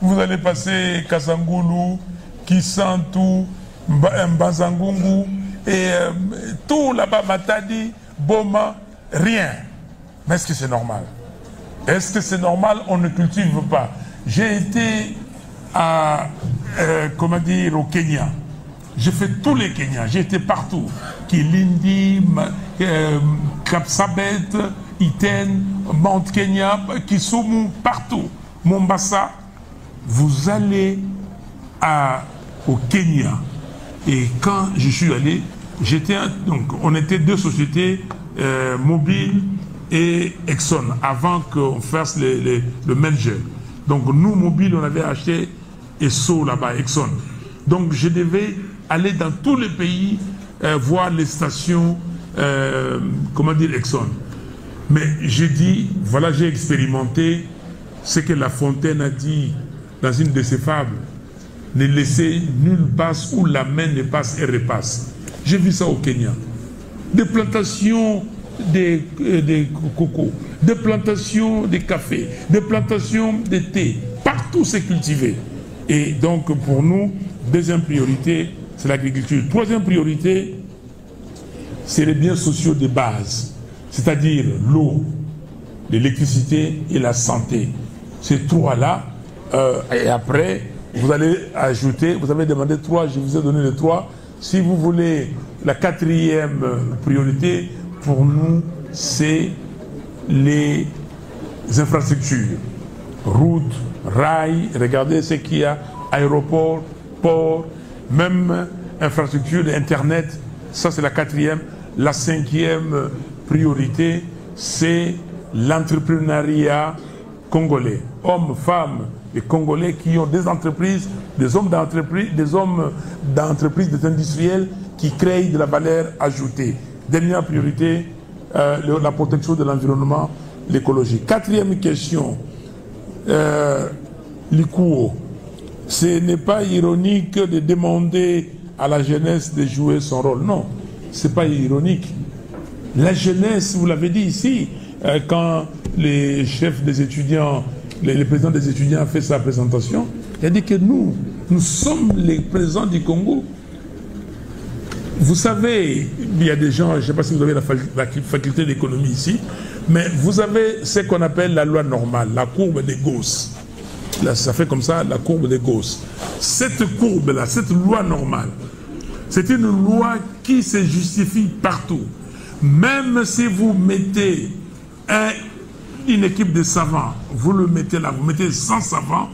Vous allez passer Kasangulu, Kisantu, Mbazangungu, et tout là-bas, Matadi, Boma, rien. Mais est-ce que c'est normal? Est-ce que c'est normal? On ne cultive pas. J'ai été à, comment dire, au Kenya. J'ai fait tous les Kenyas. J'ai été partout. Kilindi, Kapsabet, Iten, Mount Kenya, Kisumu, partout. Mombasa. Vous allez au Kenya. Et quand je suis allé, donc on était 2 sociétés, Mobil et Exxon, avant qu'on fasse le merger. Donc nous, Mobil, on avait acheté Esso là-bas, Exxon. Donc je devais aller dans tous les pays, voir les stations, comment dire, Exxon. Mais j'ai dit, voilà, j'ai expérimenté ce que La Fontaine a dit dans une de ses fables. Ne laissez nulle passe où la main ne passe et repasse. J'ai vu ça au Kenya. Des plantations de coco, des plantations de café, des plantations de thé. Partout c'est cultivé. Et donc pour nous, deuxième priorité, c'est l'agriculture. Troisième priorité, c'est les biens sociaux de base. C'est-à-dire l'eau, l'électricité et la santé. Ces trois-là, et après, vous allez ajouter, vous avez demandé 3, je vous ai donné les 3. Si vous voulez la 4e priorité, pour nous, c'est les infrastructures. Routes, rails, regardez ce qu'il y a, aéroport, port, même infrastructure d'Internet, ça c'est la 4e. La 5e priorité, c'est l'entrepreneuriat congolais. Hommes, femmes et Congolais qui ont des entreprises, des hommes d'entreprise, des industriels qui créent de la valeur ajoutée. Dernière priorité, la protection de l'environnement, l'écologie. 4e question, l'ICUO. Ce n'est pas ironique de demander à la jeunesse de jouer son rôle. Non, ce n'est pas ironique. La jeunesse, vous l'avez dit ici, quand les chefs des étudiants, le président des étudiants a fait sa présentation, il a dit que nous sommes les présidents du Congo. Vous savez, il y a des gens, je ne sais pas si vous avez la faculté d'économie ici, mais vous avez ce qu'on appelle la loi normale, la courbe des Gauss. Là, ça fait comme ça, la courbe des Gauss. Cette courbe-là, cette loi normale, c'est une loi qui se justifie partout. Même si vous mettez une équipe de savants, vous le mettez là, vous mettez 100 savants,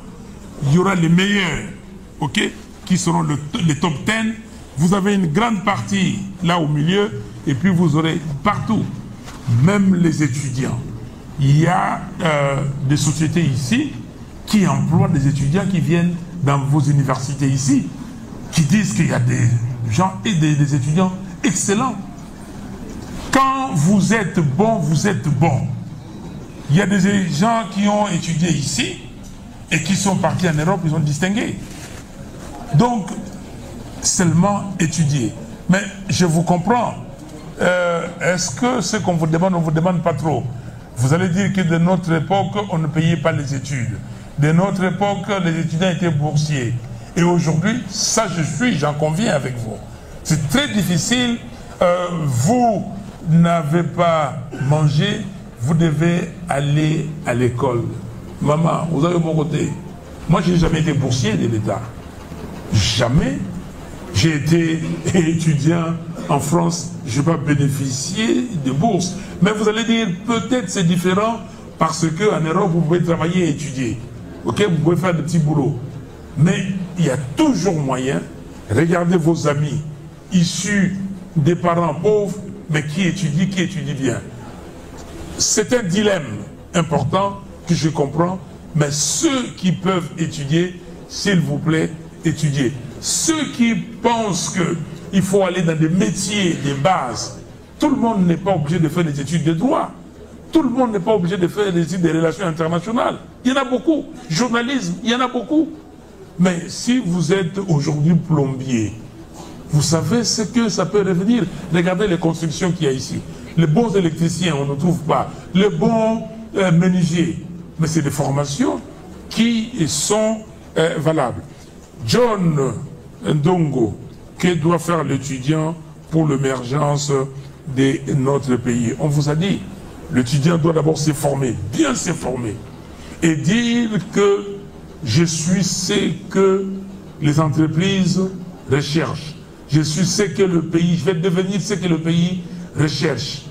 il y aura les meilleurs, ok, qui seront les top 10. Vous avez une grande partie là au milieu, et puis vous aurez partout, même les étudiants. Il y a des sociétés ici qui emploient des étudiants qui viennent dans vos universités ici, qui disent qu'il y a des gens et des étudiants excellents. Quand vous êtes bon, vous êtes bon. Il y a des gens qui ont étudié ici et qui sont partis en Europe, ils ont distingué. Donc, seulement étudier. Mais je vous comprends. Est-ce que ce qu'on vous demande, on ne vous demande pas trop? Vous allez dire que de notre époque, on ne payait pas les études. De notre époque, les étudiants étaient boursiers. Et aujourd'hui, ça j'en conviens avec vous. C'est très difficile. Vous n'avez pas mangé, vous devez aller à l'école. Maman, vous avez mon côté. Moi, je n'ai jamais été boursier de l'État. Jamais. J'ai été étudiant en France, je n'ai pas bénéficié de bourse. Mais vous allez dire, peut-être c'est différent parce qu'en Europe, vous pouvez travailler et étudier. Ok, vous pouvez faire des petits boulots. Mais il y a toujours moyen. Regardez vos amis issus des parents pauvres, mais qui étudient bien. C'est un dilemme important que je comprends, mais ceux qui peuvent étudier, s'il vous plaît, étudiez. Ceux qui pensent qu'il faut aller dans des métiers, des bases, tout le monde n'est pas obligé de faire des études de droit. Tout le monde n'est pas obligé de faire des études de relations internationales. Il y en a beaucoup. Journalisme, il y en a beaucoup. Mais si vous êtes aujourd'hui plombier, vous savez ce que ça peut revenir. Regardez les constructions qu'il y a ici. Les bons électriciens, on ne trouve pas. Les bons menuisiers. Mais c'est des formations qui sont valables. John Ndongo, que doit faire l'étudiant pour l'émergence de notre pays? On vous a dit, l'étudiant doit d'abord se former, bien se former, et dire que je suis ce que les entreprises recherchent. Je suis ce que le pays, je vais devenir ce que le pays recherche.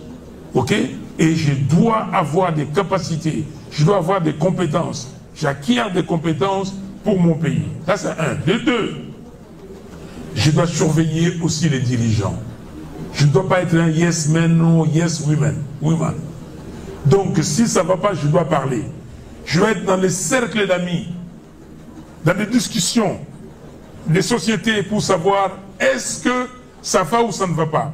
Ok? Et je dois avoir des capacités, je dois avoir des compétences. J'acquiers des compétences pour mon pays. Ça, c'est un. De deux, je dois surveiller aussi les dirigeants. Je ne dois pas être un yes man ou yes woman. Donc, si ça ne va pas, je dois parler. Je dois être dans les cercles d'amis, dans des discussions, des sociétés pour savoir est-ce que ça va ou ça ne va pas.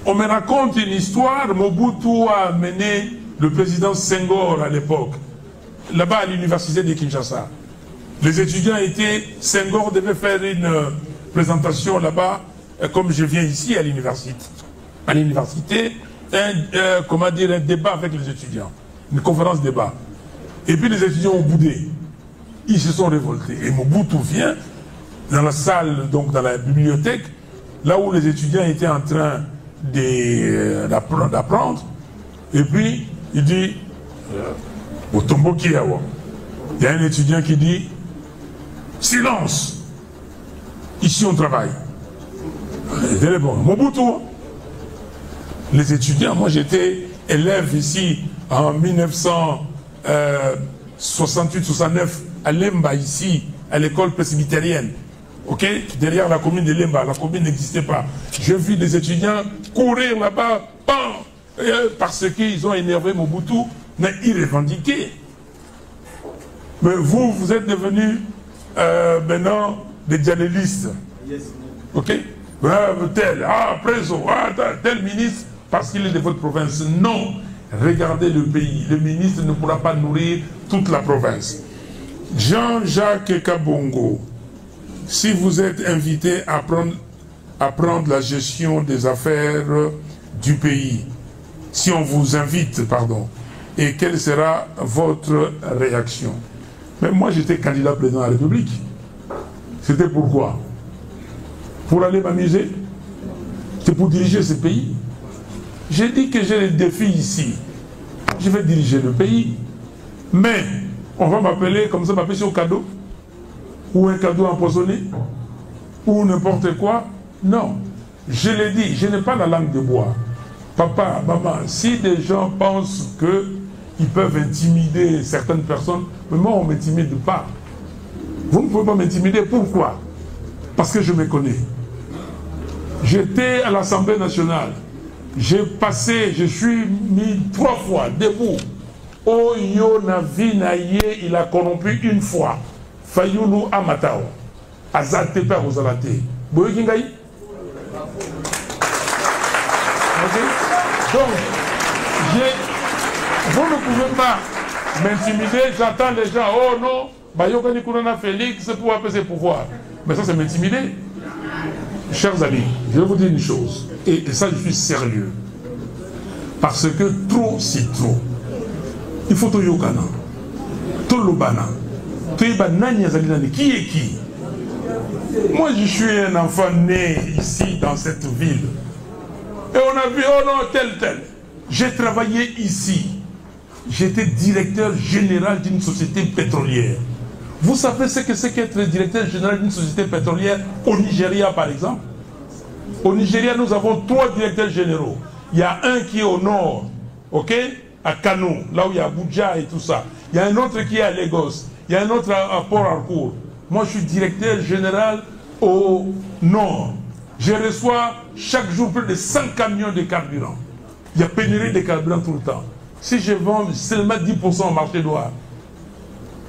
On me raconte une histoire. Mobutu a mené le président Senghor à l'époque, là-bas à l'université de Kinshasa. Les étudiants étaient, Senghor devait faire une présentation là-bas, comme je viens ici à l'université. À l'université, comment dire, un débat avec les étudiants, une conférence débat. Et puis les étudiants ont boudé. Ils se sont révoltés. Et Mobutu vient dans la salle, donc dans la bibliothèque, là où les étudiants étaient en train d'apprendre. Et puis, il dit, au tombeau qui est là, il y a un étudiant qui dit, silence, ici on travaille. Bon, Mobutu. Les étudiants, moi j'étais élève ici en 1968-69 à Lemba, ici, à l'école presbytérienne. Ok? Derrière la commune de Lemba, la commune n'existait pas. J'ai vu des étudiants courir là-bas, parce qu'ils ont énervé Mobutu, mais ils revendiquaient. Mais vous êtes devenus maintenant des dialystes. Ok? Tel ministre, parce qu'il est de votre province. Non. Regardez le pays. Le ministre ne pourra pas nourrir toute la province. Jean-Jacques Kabongo, si vous êtes invité à prendre la gestion des affaires du pays, si on vous invite, pardon, et quelle sera votre réaction? Mais moi, j'étais candidat président de la République. C'était pourquoi? Pour aller m'amuser? C'est pour diriger ce pays. J'ai dit que j'ai des défis ici. Je vais diriger le pays. Mais on va m'appeler comme ça, m'appeler sur cadeau. Ou un cadeau empoisonné. Ou n'importe quoi. Non. Je l'ai dit, je n'ai pas la langue de bois. Papa, maman, si des gens pensent qu'ils peuvent intimider certaines personnes, mais moi on ne m'intimide pas. Vous ne pouvez pas m'intimider. Pourquoi? Parce que je me connais. J'étais à l'Assemblée nationale. J'ai passé, je suis mis 3 fois debout Oyo na vie na ye, il a corrompu une fois. Fayulu Amatao. Azate pa Rosalate. Boyo Kingaï. Ok? Donc, vous ne pouvez pas m'intimider. J'entends les gens, oh non, Bayokani Kounana Félix, c'est pour apaiser pouvoir. Mais ça, c'est m'intimider. Chers amis, je vais vous dire une chose. Et ça, je suis sérieux. Parce que trop, c'est trop. Il faut tout yokana. Tout l'obana. Tout ybanani yazali. Qui est qui? Moi, je suis un enfant né ici, dans cette ville. Et on a vu, oh non, tel. J'ai travaillé ici. J'étais directeur général d'une société pétrolière. Vous savez ce que c'est qu'être directeur général d'une société pétrolière au Nigeria, par exemple? Au Nigeria, nous avons 3 directeurs généraux. Il y a un qui est au nord, ok, à Kano, là où il y a Abuja et tout ça. Il y a un autre qui est à Lagos. Il y a un autre à Port Harcourt. Moi, je suis directeur général au nord. Je reçois chaque jour plus de 100 camions de carburant. Il y a pénurie de carburant tout le temps. Si je vends seulement 10% au marché noir,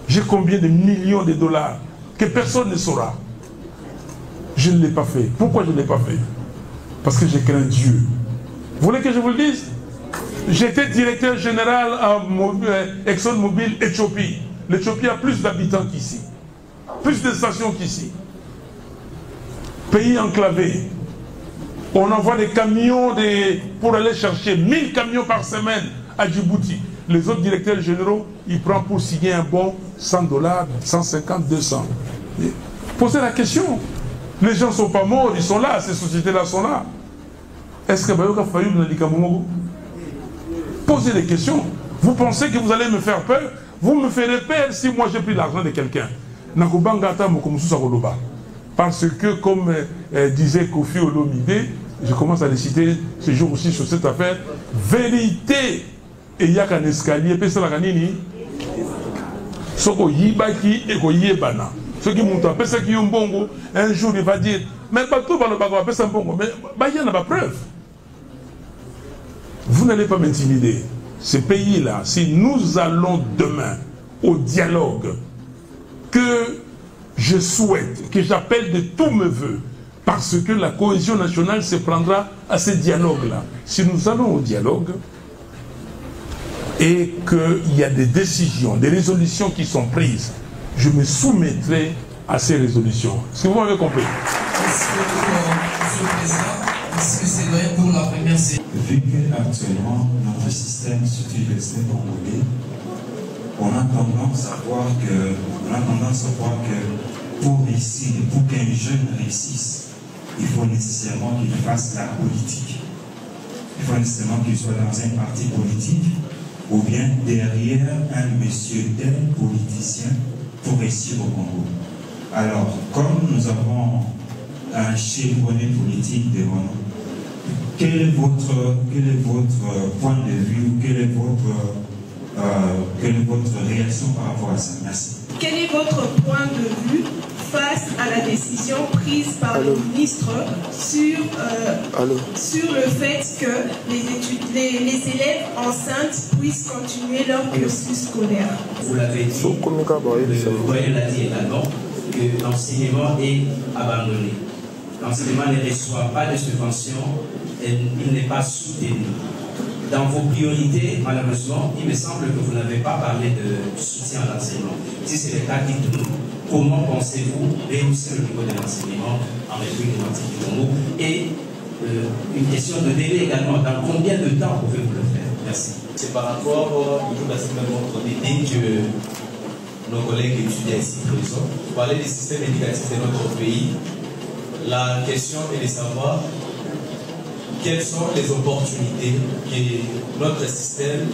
j'ai combien de millions de dollars que personne ne saura. Je ne l'ai pas fait. Pourquoi je ne l'ai pas fait? Parce que j'ai craint Dieu. Vous voulez que je vous le dise? J'étais directeur général à ExxonMobil Éthiopie. L'Éthiopie a plus d'habitants qu'ici. Plus de stations qu'ici. Pays enclavé. On envoie des camions pour aller chercher 1000 camions par semaine à Djibouti. Les autres directeurs généraux, ils prennent pour signer un bon $100, 150, 200. Posez la question. Les gens ne sont pas morts, ils sont là, ces sociétés-là sont là. Est-ce que Bayoka Fayou n'a dit qu'à Momogo? Posez des questions. Vous pensez que vous allez me faire peur? Vous me ferez peur si moi j'ai pris l'argent de quelqu'un. Parce que, comme disait Kofi Olomide, je commence à les citer ce jour aussi sur cette affaire, vérité, et il y a qu'un escalier, et c'est la canine. Soko yibaki et ko yebana. Ceux qui montent, ceux qui ont bongo, un jour il va dire, mais pas tout par le bagot, mais il n'y a pas preuve. Vous n'allez pas m'intimider. Ce pays-là, si nous allons demain au dialogue que je souhaite, que j'appelle de tous mes voeux, parce que la cohésion nationale se prendra à ce dialogue-là. Si nous allons au dialogue et qu'il y a des décisions, des résolutions qui sont prises, je me soumettrai à ces résolutions. Est-ce que vous m'avez compris? Est-ce que c'est vrai pour la première série? Vu qu'actuellement, notre système, surtout le système congolais, on a tendance à voir que pour réussir, pour qu'un jeune réussisse, il faut nécessairement qu'il fasse la politique. Il faut nécessairement qu'il soit dans un parti politique ou bien derrière un monsieur tel politicien pour réussir au Congo. Alors, comme nous avons un chevronné politique devant nous, quel est votre point de vue ou quelle est votre réaction par rapport à ça? Merci. Quel est votre point de vue face à la décision prise par le ministre sur le fait que les élèves enceintes puissent continuer leur cursus scolaire? Vous l'avez dit, le doyen l'a dit également, que l'enseignement est abandonné. L'enseignement ne reçoit pas de subvention et il n'est pas soutenu. Dans vos priorités, malheureusement, il me semble que vous n'avez pas parlé de soutien à l'enseignement. Si c'est le cas, dites-nous, comment pensez-vous réussir le niveau de l'enseignement en République démocratique du Congo? Et une question de délai également, dans combien de temps pouvez-vous le faire? Merci. C'est par rapport au dès que nos collègues étudiants ici présents, vous parlez du système éducatif de notre pays. La question est de savoir quelles sont les opportunités que notre système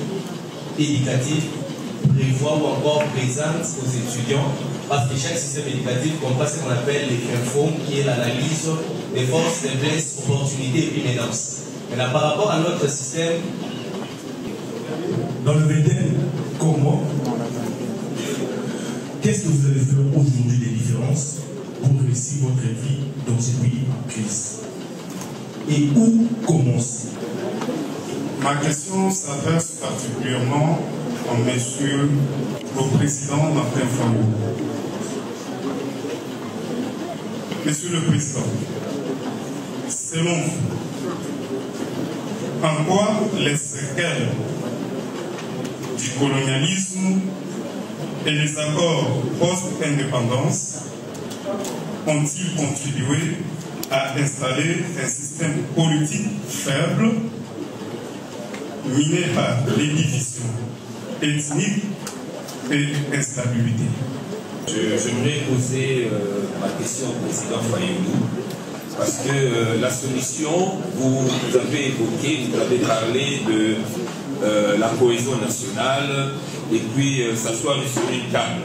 éducatif prévoit ou encore présente aux étudiants, parce que chaque système éducatif comprend ce qu'on appelle les FINFOM, qui est l'analyse des forces, faiblesses, opportunités et menaces. Maintenant, par rapport à notre système, dans le VDN, comment, qu'est-ce que vous allez faire aujourd'hui des différences pour réussir votre vie dans ce pays en crise? Et où commencer? Ma question s'adresse particulièrement à Monsieur le Président Martin Fayulu. Monsieur le Président, selon vous, en quoi les séquelles du colonialisme et les accords post-indépendance ont-ils contribué à installer un système politique faible, miné par les divisions ethniques et instabilité? J'aimerais poser ma question au président Fayulu, parce que la solution, vous avez évoqué, vous avez parlé de la cohésion nationale et puis s'asseoir sur une table.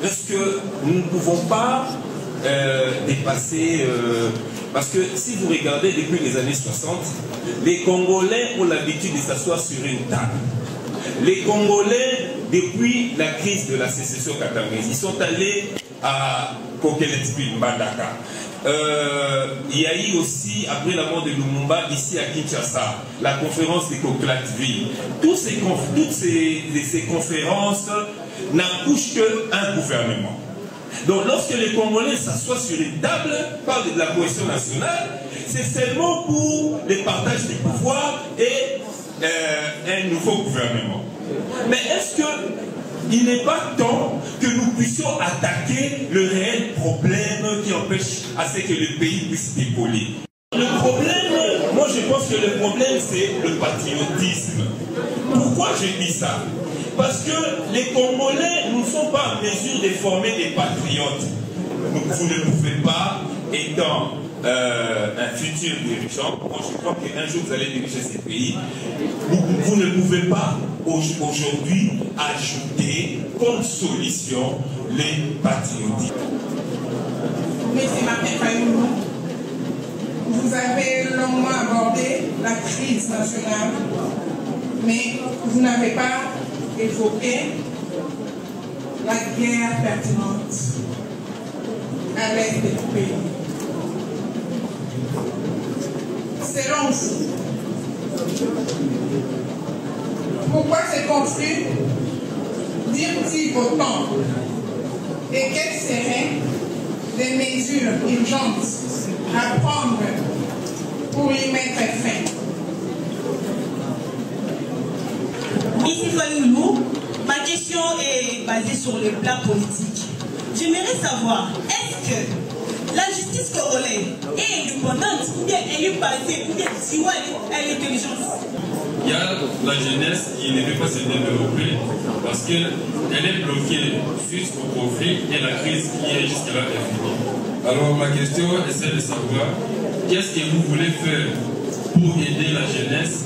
Est-ce que nous ne pouvons pas dépasser, parce que si vous regardez depuis les années 60, les Congolais ont l'habitude de s'asseoir sur une table. Les Congolais, depuis la crise de la sécession catangaise, ils sont allés à Kokeletspi, Mbandaka. Il y a eu aussi, après la mort de Lumumba, ici à Kinshasa, la conférence de Koklatville. Toutes ces conférences n'accouchent qu'un gouvernement. Donc lorsque les Congolais s'assoient sur une table, parlent de la cohésion nationale, c'est seulement pour le partage du pouvoir et un nouveau gouvernement. Mais est-ce qu'il n'est pas temps que nous puissions attaquer le réel problème qui empêche à ce que le pays puisse décoller? Le problème, moi je pense que le problème c'est le patriotisme. Pourquoi je dis ça? Parce que les Congolais ne sont pas en mesure de former des patriotes. Vous ne pouvez pas, étant un futur dirigeant, moi je crois qu'un jour vous allez diriger ce pays, vous ne pouvez pas aujourd'hui ajouter comme solution les patriotismes. Monsieur Martin Fayulu, vous avez longuement abordé la crise nationale, mais vous n'avez pas évoqué la guerre pertinente à l'est du pays. Selon vous, pourquoi ce conflit dure-t-il autant et quelles seraient les mesures urgentes à prendre pour y mettre fin? Ici Fayulu, ma question est basée sur le plan politique. J'aimerais savoir, est-ce que la justice congolaise est indépendante ou bien elle est basée, ou bien si elle est intelligente? Il y a la jeunesse qui ne peut pas se développer parce qu'elle est bloquée suite au conflit et la crise qui est jusque-là finie. Alors ma question est celle de savoir qu'est-ce que vous voulez faire pour aider la jeunesse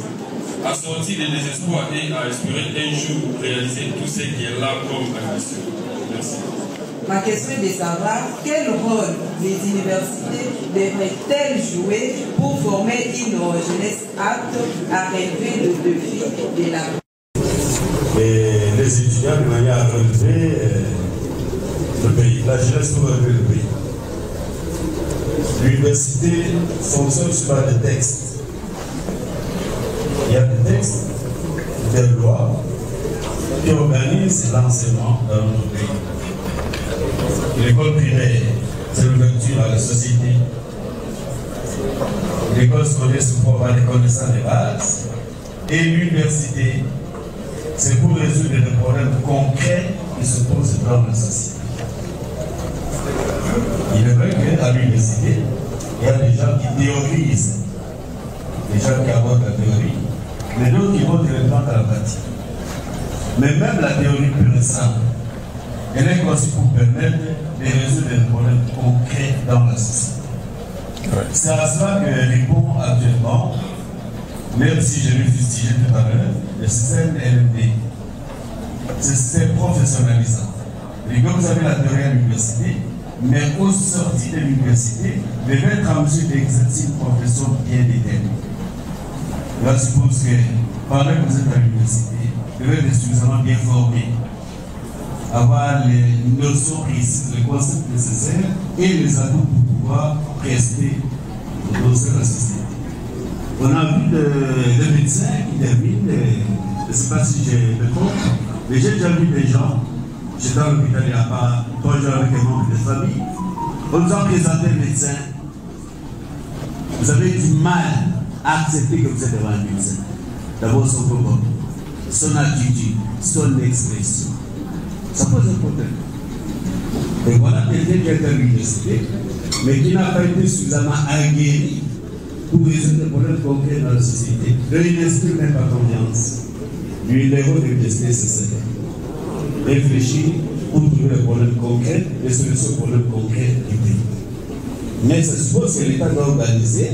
à sortir des désespoirs et à espérer un jour réaliser tout ce qui est là comme ambition. Merci. Ma question est de savoir quel rôle les universités devraient-elles jouer pour former une jeunesse apte à relever le défi de la vie. Et les étudiants de manière à relever le pays, la jeunesse pour relever le pays. L'université fonctionne sur des textes. Il y a des textes, des lois qui organisent l'enseignement dans notre pays. L'école primaire, c'est l'ouverture à la société. L'école scolaire se forme par les connaissances de base. Et l'université, c'est pour résoudre les problèmes concrets qui se posent dans la société. Il est vrai qu'à l'université, il y a des gens qui théorisent, des gens qui abordent la théorie, mais d'autres qui vont directement à la pratique. Mais même la théorie pure et simple, elle est conçue pour permettre de résoudre des problèmes concrets dans la société. C'est à cela que répond actuellement, même si je l'ai fustigé tout à l'heure, le système LMD. C'est un système professionnalisant. Et comme vous avez la théorie à l'université, mais au sortir de l'université, vous devez être en mesure d'exercer une profession bien déterminée. Là, je suppose que pendant que vous êtes à l'université, vous devez être suffisamment bien formé, avoir les notions précises, les concepts nécessaires et les atouts pour pouvoir rester dans la société. On a vu des médecins qui terminent, je ne sais pas si j'ai le compte, mais j'ai déjà vu des gens, j'étais dans l'hôpital il n'y a pas 3 jours avec un membre de famille, on nous a présenté un médecin. Vous avez du mal à accepter que vous êtes devant un médecin. D'abord son propos, son attitude, son expression. Ça pose un problème. Et voilà quelqu'un qui est à l'université, mais qui n'a pas été suffisamment aguerri pour résoudre des problèmes concrets dans la société. Il n'inspire même pas confiance. Lui, il est heureux de tester ce secret. Réfléchir pour trouver les problèmes concrets, les solutions aux problèmes concrets du pays. Mais ça suppose que l'État doit organiser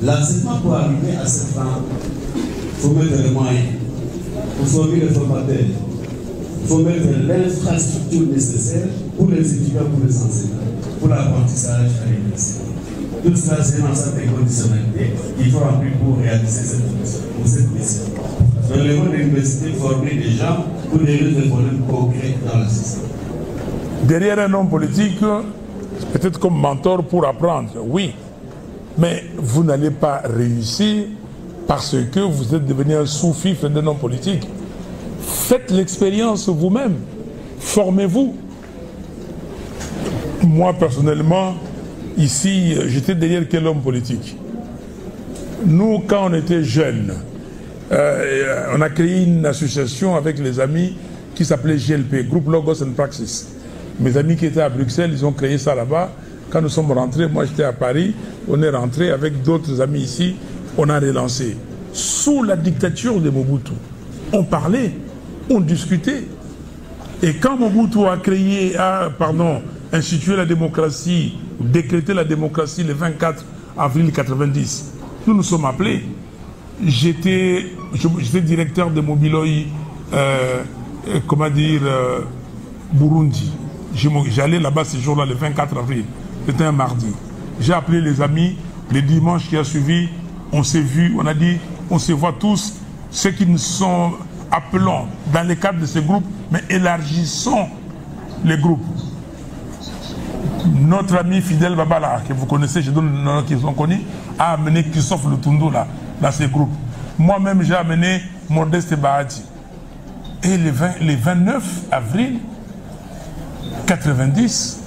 l'enseignement pour arriver à cette fin. Il faut mettre les moyens, il faut former les formateurs, il faut mettre l'infrastructure nécessaire pour les étudiants, pour les enseignants, pour l'apprentissage à l'université. Tout cela, c'est un ensemble de conditionnalités qu'il faut remplir pour réaliser cette mission. Dans les bonnes universités, former des gens pour résoudre des problèmes concrets dans la société. Derrière un homme politique, peut-être comme mentor pour apprendre, oui. Mais vous n'allez pas réussir parce que vous êtes devenu un sous-fifre d'un homme politique. Faites l'expérience vous-même. Formez-vous. Moi, personnellement, ici, j'étais derrière quel homme politique? Nous, quand on était jeunes, on a créé une association avec les amis qui s'appelait GLP, Group Logos and Praxis. Mes amis qui étaient à Bruxelles, ils ont créé ça là-bas. Quand nous sommes rentrés, moi j'étais à Paris, on est rentré avec d'autres amis ici, on a relancé. Sous la dictature de Mobutu, on parlait, on discutait. Et quand Mobutu a créé, institué la démocratie, décrété la démocratie le 24 avril 90, nous nous sommes appelés. J'étais directeur de Mobiloi, Burundi. J'allais là-bas ce jour-là, le 24 avril. C'était un mardi. J'ai appelé les amis. Le dimanche qui a suivi, on s'est vu, on a dit, on se voit tous. Ceux qui nous sont appelants dans le cadre de ce groupe, mais élargissons les groupes. Notre ami Fidel Babala, que vous connaissez, je donne le nom qu'ils ont connu, a amené Christophe Lutundu là, dans ce groupe. Moi-même, j'ai amené Modeste Bahati. Et le 29 avril 90,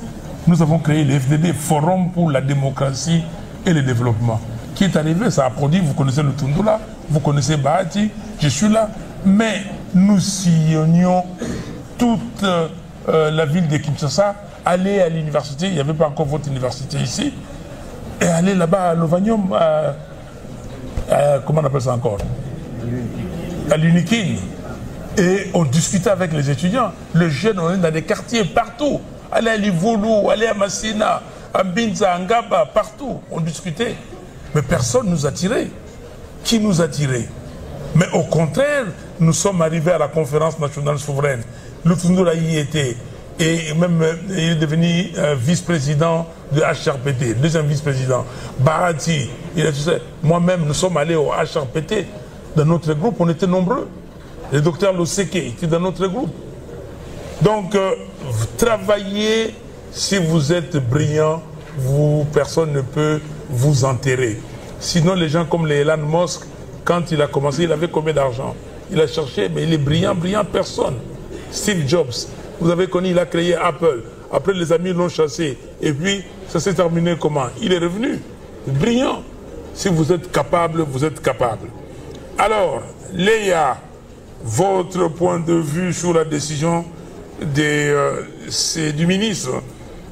nous avons créé le FDD, Forum pour la démocratie et le développement. Qui est arrivé, ça a produit, vous connaissez le Tundula, vous connaissez Bahati, je suis là. Mais nous sillonnions toute la ville de Kinshasa, aller à l'université, il n'y avait pas encore votre université ici, et aller là-bas à Lovanium, comment on appelle ça encore? À l'Unikin. Et on discutait avec les étudiants. Les jeunes, on est dans des quartiers partout. Aller à Livolu, aller à Massina, à Mbinza, à Ngaba, partout. On discutait. Mais personne ne nous attirait. Qui nous attirait? Mais au contraire, nous sommes arrivés à la conférence nationale souveraine. Lutundu y était. Et même, il est devenu vice-président de HRPT, deuxième vice-président. Bahati, moi-même, nous sommes allés au HRPT. Dans notre groupe, on était nombreux. Le docteur Loseke était dans notre groupe. Donc, travaillez, si vous êtes brillant, personne ne peut vous enterrer. Sinon, les gens comme les Elon Musk, quand il a commencé, il avait combien d'argent? Il a cherché, mais il est brillant, personne. Steve Jobs, vous avez connu, il a créé Apple. Après, les amis l'ont chassé. Et puis, ça s'est terminé comment? Il est revenu. Brillant. Si vous êtes capable, vous êtes capable. Alors, Léa, votre point de vue sur la décision du ministre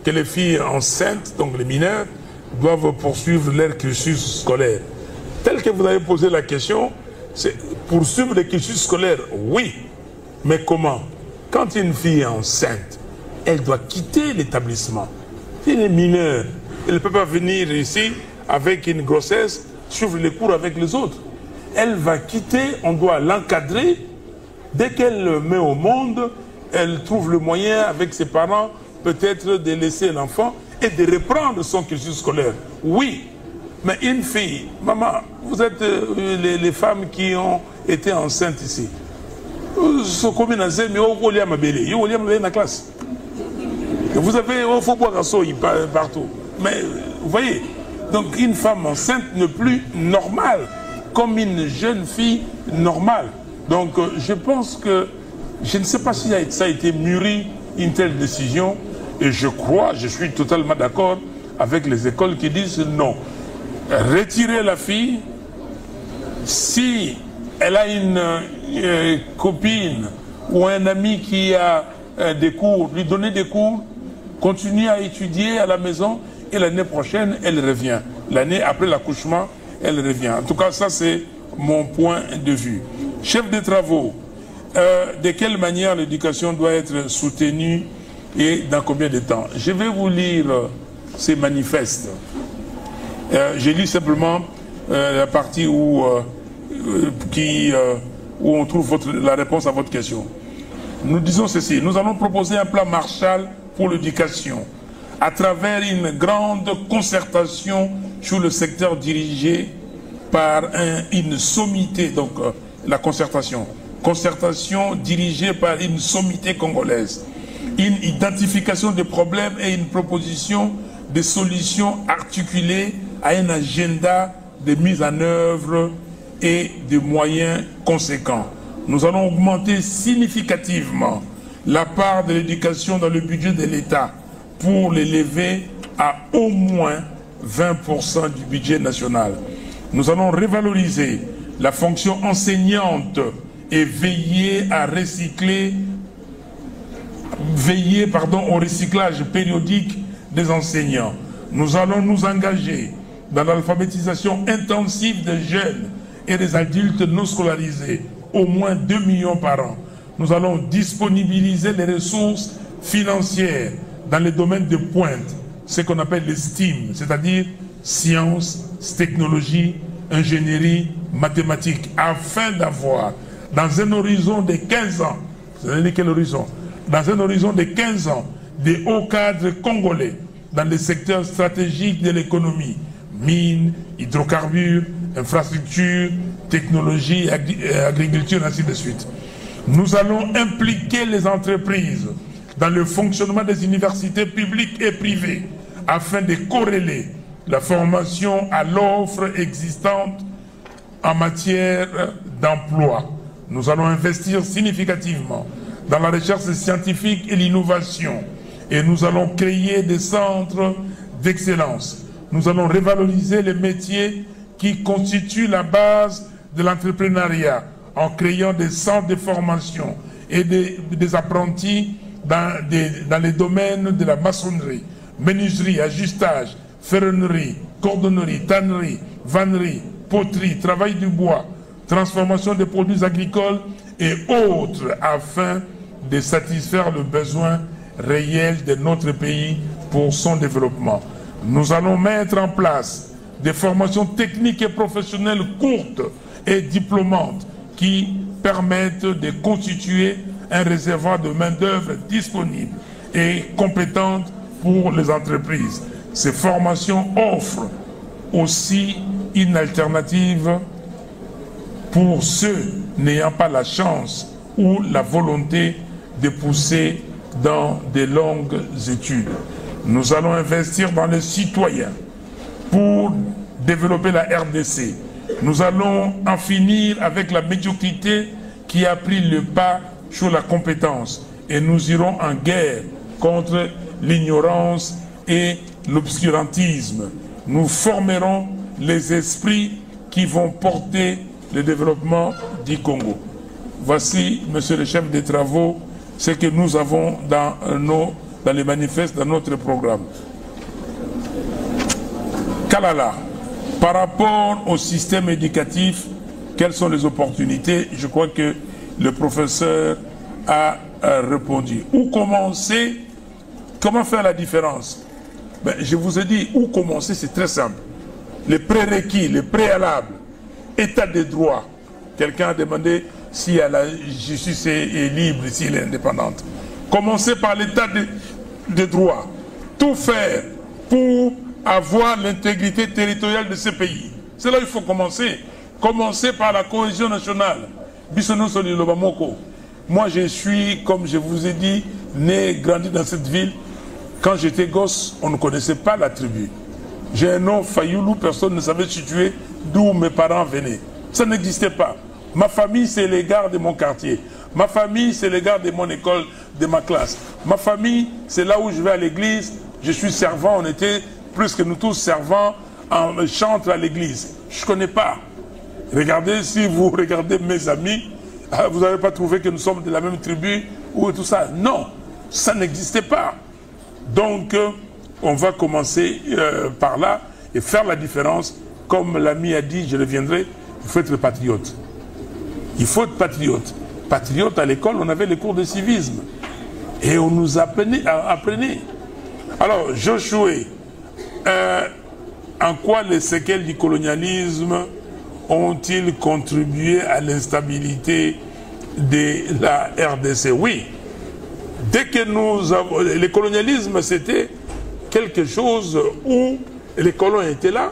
que les filles enceintes, donc les mineurs, doivent poursuivre leur cursus scolaire. Tel que vous avez posé la question, c'est poursuivre le cursus scolaire, oui. Mais comment? Quand une fille est enceinte, elle doit quitter l'établissement. Si elle est mineure, elle ne peut pas venir ici avec une grossesse, suivre les cours avec les autres. Elle va quitter, on doit l'encadrer. Dès qu'elle le met au monde, elle trouve le moyen avec ses parents peut-être de laisser l'enfant et de reprendre son cursus scolaire. Oui, mais une fille, maman, vous êtes les femmes qui ont été enceintes ici. Vous avez, il faut boire un seau partout. Mais vous voyez, donc une femme enceinte n'est plus normale. comme une jeune fille normale. Donc je pense que, je ne sais pas si ça a été mûri, une telle décision, et je suis totalement d'accord avec les écoles qui disent non. Retirer la fille, si elle a une copine ou un ami qui a des cours, lui donner des cours, continuer à étudier à la maison, et l'année prochaine, elle revient. L'année après l'accouchement, elle revient. En tout cas, ça c'est mon point de vue. Chef de travaux, de quelle manière l'éducation doit être soutenue et dans combien de temps? Je vais vous lire ces manifestes. J'ai lu simplement la partie où on trouve la réponse à votre question. Nous disons ceci: nous allons proposer un plan Marshall pour l'éducation à travers une grande concertation sur le secteur dirigé par une sommité, donc la concertation dirigée par une sommité congolaise, une identification des problèmes et une proposition de solutions articulées à un agenda de mise en œuvre et de moyens conséquents. Nous allons augmenter significativement la part de l'éducation dans le budget de l'État pour l'élever à au moins 20% du budget national. Nous allons revaloriser la fonction enseignante et veiller au recyclage périodique des enseignants. Nous allons nous engager dans l'alphabétisation intensive des jeunes et des adultes non scolarisés, au moins 2 millions par an. Nous allons disponibiliser les ressources financières dans les domaines de pointe, ce qu'on appelle les STEAM, c'est-à-dire sciences, technologies, ingénierie, mathématiques, afin d'avoir, dans un horizon de 15 ans, vous allez dire quel horizon? Dans un horizon de 15 ans, des hauts cadres congolais dans les secteurs stratégiques de l'économie, mines, hydrocarbures, infrastructures, technologie, agriculture, ainsi de suite. Nous allons impliquer les entreprises dans le fonctionnement des universités publiques et privées afin de corréler la formation à l'offre existante en matière d'emploi. Nous allons investir significativement dans la recherche scientifique et l'innovation, et nous allons créer des centres d'excellence. Nous allons revaloriser les métiers qui constituent la base de l'entrepreneuriat en créant des centres de formation et des apprentis dans les domaines de la maçonnerie, menuiserie, ajustage, ferronnerie, cordonnerie, tannerie, vannerie, poterie, travail du bois, transformation des produits agricoles et autres, afin de satisfaire le besoin réel de notre pays pour son développement. Nous allons mettre en place des formations techniques et professionnelles courtes et diplômantes qui permettent de constituer un réservoir de main-d'œuvre disponible et compétente pour les entreprises. Ces formations offrent aussi une alternative pour ceux n'ayant pas la chance ou la volonté de pousser dans de longues études. Nous allons investir dans les citoyens pour développer la RDC. Nous allons en finir avec la médiocrité qui a pris le pas sur la compétence, et nous irons en guerre contre l'ignorance et l'obscurantisme. Nous formerons les esprits qui vont porter le développement du Congo. Voici, monsieur le chef des travaux, ce que nous avons dans les manifestes, dans notre programme. Kalala, par rapport au système éducatif, quelles sont les opportunités? Je crois que le professeur a répondu. Où commencer? Comment faire la différence? Ben, je vous ai dit, où commencer, c'est très simple. Les prérequis, les préalables, état de droit. Quelqu'un a demandé si la justice est libre, si elle est indépendante. Commencez par l'état de droit. Tout faire pour avoir l'intégrité territoriale de ce pays. C'est là qu'il faut commencer. Commencer par la cohésion nationale. Moi, je suis, comme je vous ai dit, né, grandi dans cette ville. Quand j'étais gosse, on ne connaissait pas la tribu. J'ai un nom, Fayoulou, personne ne savait situer d'où mes parents venaient. Ça n'existait pas. Ma famille, c'est les gars de mon quartier. Ma famille, c'est les gars de mon école, de ma classe. Ma famille, c'est là où je vais à l'église. Je suis servant. On était plus que nous tous servants en chantre à l'église. Je ne connais pas. Regardez, si vous regardez mes amis, vous n'allez pas trouvé que nous sommes de la même tribu ou tout ça. Non, ça n'existait pas. Donc, on va commencer par là et faire la différence. Comme l'ami a dit, je reviendrai, il faut être patriote. Il faut être patriote. Patriote, à l'école, on avait les cours de civisme. Et on nous apprenait. Alors, Josué, en quoi les séquelles du colonialisme ont-ils contribué à l'instabilité de la RDC? Oui. Dès que nous avons... Le colonialisme, c'était quelque chose où les colons étaient là.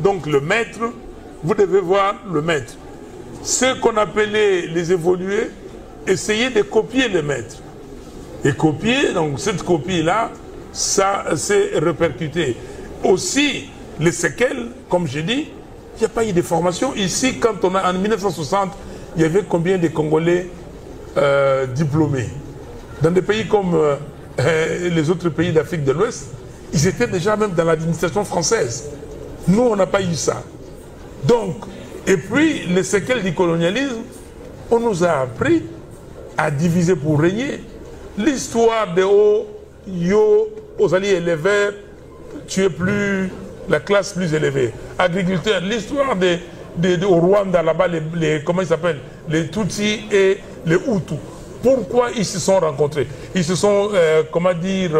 Donc le maître, vous devez voir le maître. Ce qu'on appelait les évolués, essayer de copier les maîtres. Et copier, donc cette copie-là, ça s'est répercuté. Aussi, les séquelles, comme j'ai dit, il n'y a pas eu de formation. Ici, quand on a, en 1960, il y avait combien de Congolais diplômés? Dans des pays comme les autres pays d'Afrique de l'Ouest, ils étaient déjà même dans l'administration française. Nous, on n'a pas eu ça. Donc, et puis, les séquelles du colonialisme, on nous a appris à diviser pour régner. L'histoire de aux alliés élevés, tu es plus la classe plus élevée. Agriculteur, l'histoire au Rwanda, là-bas, comment ils s'appellent? Les Tutsis et les Hutus. Pourquoi ils se sont rencontrés? Ils se sont, comment dire,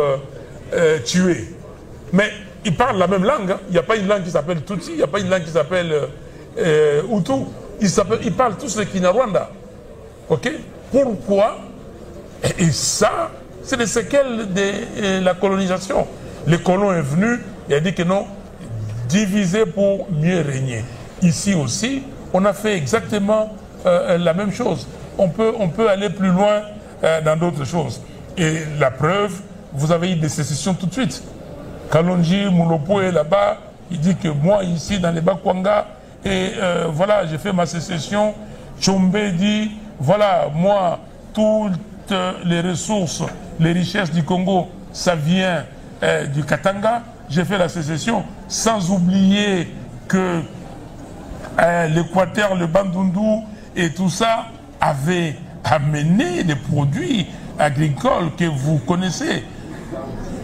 tués. Mais ils parlent la même langue. Hein. Il n'y a pas une langue qui s'appelle Tutsi, il n'y a pas une langue qui s'appelle Hutu. Ils parlent tous le Kinyarwanda. Ok? Pourquoi? Et ça, c'est les séquelles de la colonisation. Le colon est venu, il a dit que non, diviser pour mieux régner. Ici aussi, on a fait exactement la même chose. On peut aller plus loin dans d'autres choses. Et la preuve, vous avez eu des sécessions tout de suite. Kalonji Moulopo est là-bas, il dit que moi, ici, dans les Bakwanga, et voilà, j'ai fait ma sécession. Tchombe dit, voilà, moi, toutes les ressources, les richesses du Congo, ça vient du Katanga. J'ai fait la sécession, sans oublier que l'Équateur, le Bandundu et tout ça avaient amené des produits agricoles que vous connaissez.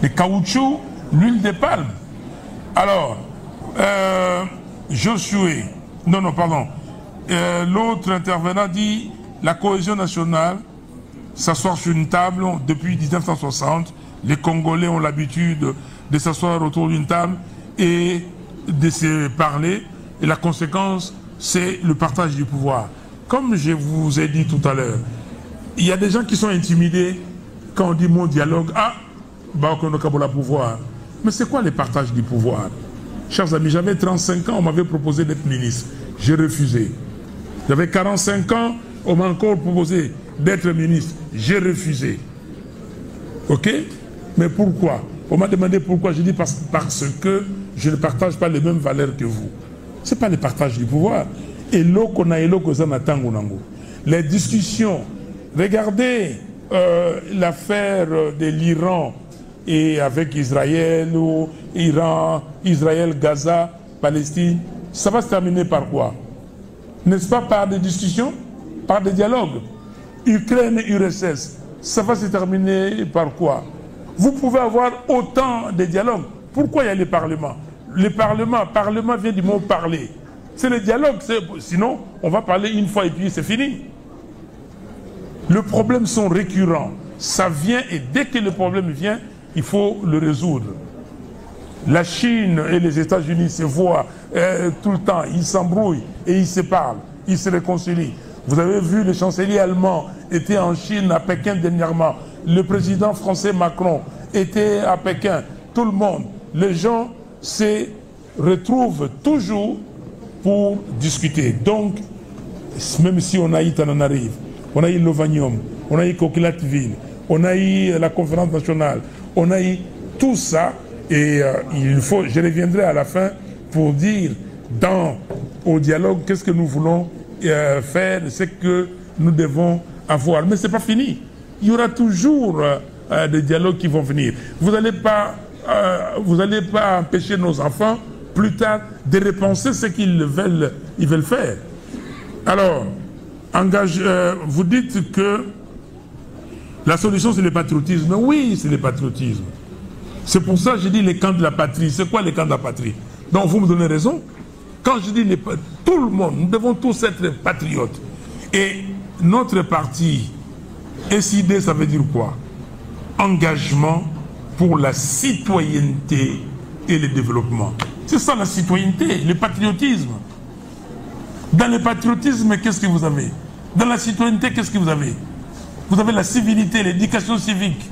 Le caoutchouc, l'huile de palme. Alors, Josué, l'autre intervenant dit la cohésion nationale, s'asseoir sur une table depuis 1960, les Congolais ont l'habitude de s'asseoir autour d'une table et de se parler, et la conséquence, c'est le partage du pouvoir. Comme je vous ai dit tout à l'heure, il y a des gens qui sont intimidés quand on dit mon dialogue, pouvoir. Mais c'est quoi le partage du pouvoir? Chers amis, j'avais 35 ans, on m'avait proposé d'être ministre. J'ai refusé. J'avais 45 ans, on m'a encore proposé d'être ministre. J'ai refusé. Ok? Mais pourquoi? On m'a demandé pourquoi. J'ai dit parce que je ne partage pas les mêmes valeurs que vous. Ce n'est pas le partage du pouvoir. Et les discussions. Regardez l'affaire de l'Iran et avec Israël ou Iran, Israël, Gaza, Palestine. Ça va se terminer par quoi? N'est-ce pas par des discussions? Par des dialogues? Ukraine et URSS, ça va se terminer par quoi? Vous pouvez avoir autant de dialogues. Pourquoi il y a les parlements? Le parlement vient du mot parler. C'est le dialogue. Sinon, on va parler une fois et puis c'est fini. Les problèmes sont récurrents. Ça vient et dès que le problème vient, il faut le résoudre. La Chine et les États-Unis se voient tout le temps. Ils s'embrouillent et ils se parlent. Ils se réconcilient. Vous avez vu, le chancelier allemand était en Chine, à Pékin dernièrement. Le président français Macron était à Pékin. Tout le monde. Les gens se retrouvent toujours pour discuter. Donc, même si on a eu Tananarive, on a eu Lovanium, on a eu Coquillatville, on a eu la conférence nationale, on a eu tout ça, et il faut, je reviendrai à la fin pour dire, dans au dialogue, qu'est-ce que nous voulons faire, c'est que nous devons avoir. Mais ce n'est pas fini. Il y aura toujours des dialogues qui vont venir. Vous n'allez pas empêcher nos enfants, plus tard, de repenser ce qu'ils veulent faire. Alors, vous dites que la solution, c'est le patriotisme. Oui, c'est le patriotisme. C'est pour ça que je dis les camps de la patrie. C'est quoi les camps de la patrie? Donc, vous me donnez raison. Quand je dis tout le monde, nous devons tous être patriotes. Et notre parti, SID, ça veut dire quoi? Engagement pour la citoyenneté et le développement. C'est ça la citoyenneté, le patriotisme. Dans le patriotisme, qu'est-ce que vous avez? Dans la citoyenneté, qu'est-ce que vous avez? Vous avez la civilité, l'éducation civique.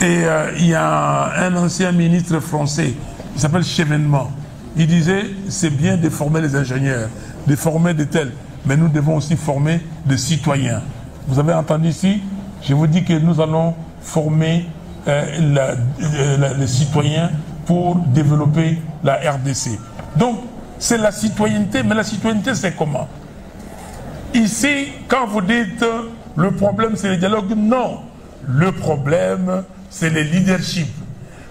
Et il y a un ancien ministre français, il s'appelle Chevènement. Il disait, c'est bien de former les ingénieurs, de former des tels, mais nous devons aussi former des citoyens. Vous avez entendu ici? Je vous dis que nous allons former les citoyens pour développer la RDC. Donc, c'est la citoyenneté, mais la citoyenneté, c'est comment? Ici, quand vous dites le problème, c'est le dialogue, non. Le problème, c'est le leadership.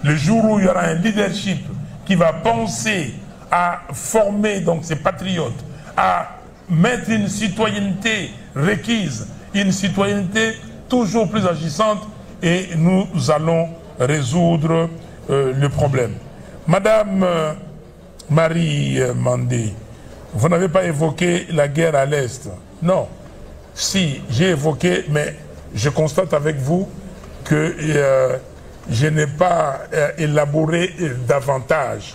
Le jour où il y aura un leadership qui va penser à former donc ces patriotes, à mettre une citoyenneté requise, une citoyenneté toujours plus agissante, et nous allons résoudre le problème. Madame Marie Mandé, vous n'avez pas évoqué la guerre à l'Est. Non. Si, j'ai évoqué, mais je constate avec vous que je n'ai pas élaboré davantage.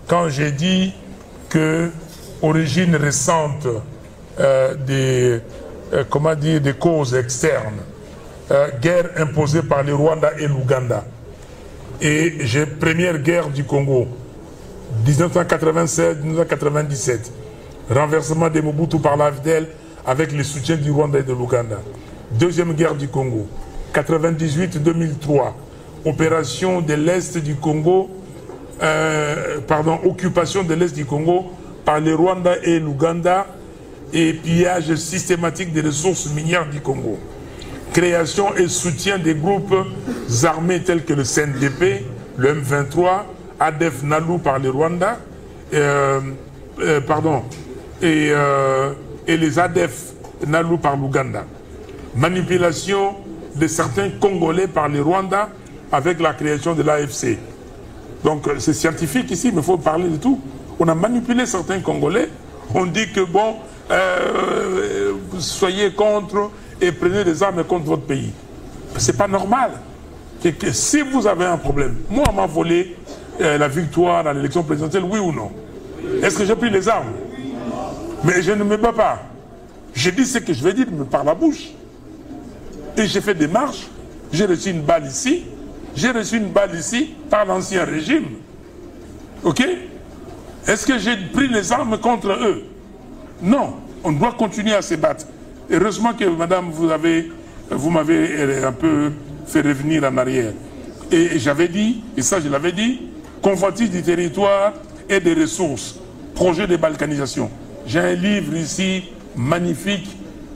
Quand j'ai dit que origine récente des causes externes, guerre imposée par le Rwanda et l'Ouganda, et première guerre du Congo, 1996-1997, renversement de Mobutu par l'AFDL avec le soutien du Rwanda et de l'Ouganda. Deuxième guerre du Congo, 98-2003, opération de l'Est du Congo, occupation de l'Est du Congo par le Rwanda et l'Ouganda et pillage systématique des ressources minières du Congo. Création et soutien des groupes armés tels que le CNDP, le M23, ADF Nalu par le Rwanda, et les ADF Nalu par l'Ouganda. Manipulation de certains Congolais par le Rwanda avec la création de l'AFC. Donc c'est scientifique ici, mais il faut parler de tout. On a manipulé certains Congolais, on dit que bon, soyez contre et prenez des armes contre votre pays. C'est pas normal. Que si vous avez un problème, moi on m'a volé la victoire à l'élection présidentielle, oui ou non? Est-ce que j'ai pris les armes? Mais je ne me bats pas. J'ai dit ce que je vais dire par la bouche. Et j'ai fait des marches, j'ai reçu une balle ici, j'ai reçu une balle ici par l'ancien régime. Ok? Est-ce que j'ai pris les armes contre eux? Non, on doit continuer à se battre. Heureusement que madame, vous m'avez un peu fait revenir en arrière. Et j'avais dit, et ça je l'avais dit, convoitise du territoire et des ressources, projet de balkanisation. J'ai un livre ici, magnifique,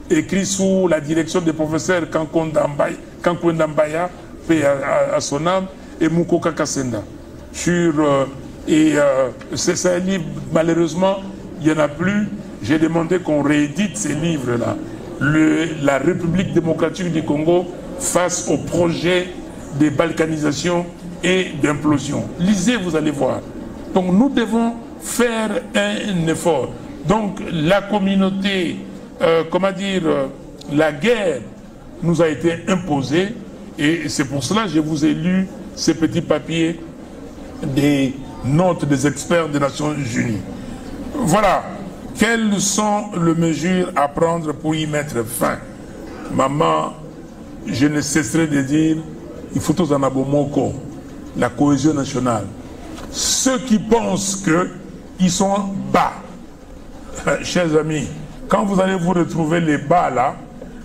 écrit sous la direction des professeurs Kankwenda Mbaya, paix à son âme, et Mukoka Kasenda. C'est un livre, malheureusement, il n'y en a plus. J'ai demandé qu'on réédite ces livres-là. La République démocratique du Congo face au projet de balkanisation et d'implosion. Lisez, vous allez voir. Donc nous devons faire un effort. Donc la communauté, la guerre nous a été imposée, et c'est pour cela que je vous ai lu ces petits papiers des notes des experts des Nations Unies. Voilà. Quelles sont les mesures à prendre pour y mettre fin? Maman, je ne cesserai de dire, il faut tous en abomoko, la cohésion nationale. Ceux qui pensent qu'ils sont bas, chers amis, quand vous allez vous retrouver les bas là,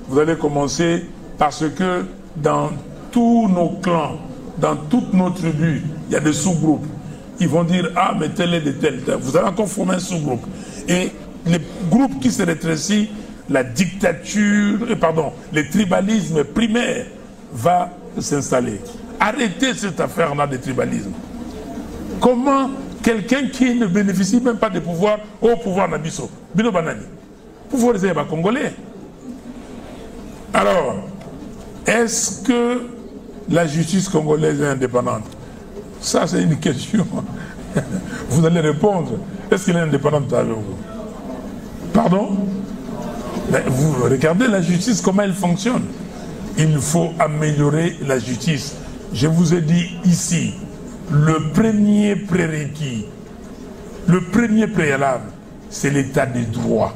vous allez commencer parce que dans tous nos clans, dans toutes nos tribus, il y a des sous-groupes. ils vont dire « Ah, mais tel est de tel. » Vous allez encore former un sous-groupe. Et les groupes qui se rétrécissent, la dictature, le tribalisme primaire va s'installer. Arrêtez cette affaire-là de tribalisme. Comment quelqu'un qui ne bénéficie même pas de pouvoir, au pouvoir Nabiso, Bino Banani, pouvoir des Congolais. Alors, est-ce que la justice congolaise est indépendante? Ça, c'est une question. Vous allez répondre. Est-ce qu'elle est indépendante avec vous? Pardon? Mais vous regardez la justice, comment elle fonctionne. Il faut améliorer la justice. Je vous ai dit ici, le premier prérequis, le premier préalable, c'est l'état des droits.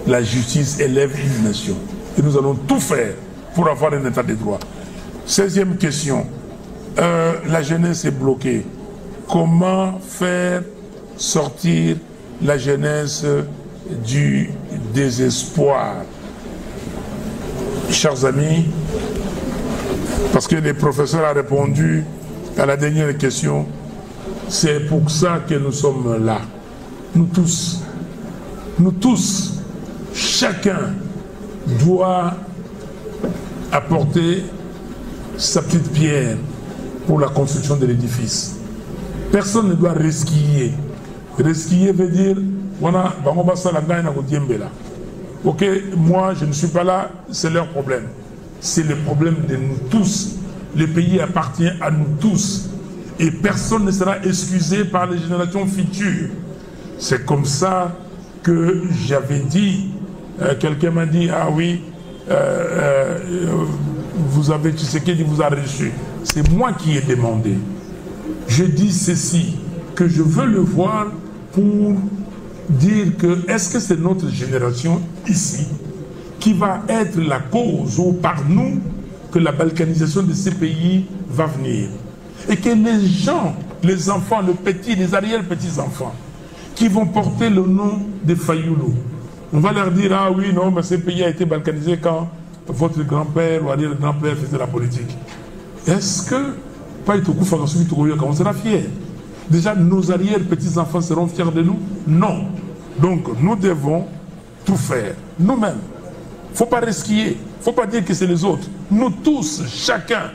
La justice élève une nation. Et nous allons tout faire pour avoir un état des droits. 16e question. La jeunesse est bloquée. Comment faire sortir la jeunesse du désespoir? Chers amis, parce que le professeur a répondu à la dernière question, c'est pour ça que nous sommes là. Nous tous, chacun doit apporter sa petite pierre pour la construction de l'édifice. Personne ne doit resquiller. Resquiller veut dire, ok, moi je ne suis pas là, c'est leur problème. C'est le problème de nous tous. Le pays appartient à nous tous. Et personne ne sera excusé par les générations futures. C'est comme ça que j'avais dit, quelqu'un m'a dit, ah oui, vous avez Tshisekedi vous a reçu. C'est moi qui ai demandé. Je dis ceci, que je veux le voir pour dire que est-ce que c'est notre génération ici qui va être la cause ou par nous que la balkanisation de ces pays va venir. Et que les gens, les enfants, les arrière-petits-enfants, qui vont porter le nom de Fayoulou, on va leur dire, ah oui, non, mais ce pays a été balkanisé quand votre grand-père ou arrière-grand-père faisait la politique. Est-ce que, on sera fiers? Déjà, nos arrière-petits-enfants seront fiers de nous? Non. Donc, nous devons tout faire, nous-mêmes. Il ne faut pas resquiller, il ne faut pas dire que c'est les autres. Nous tous, chacun,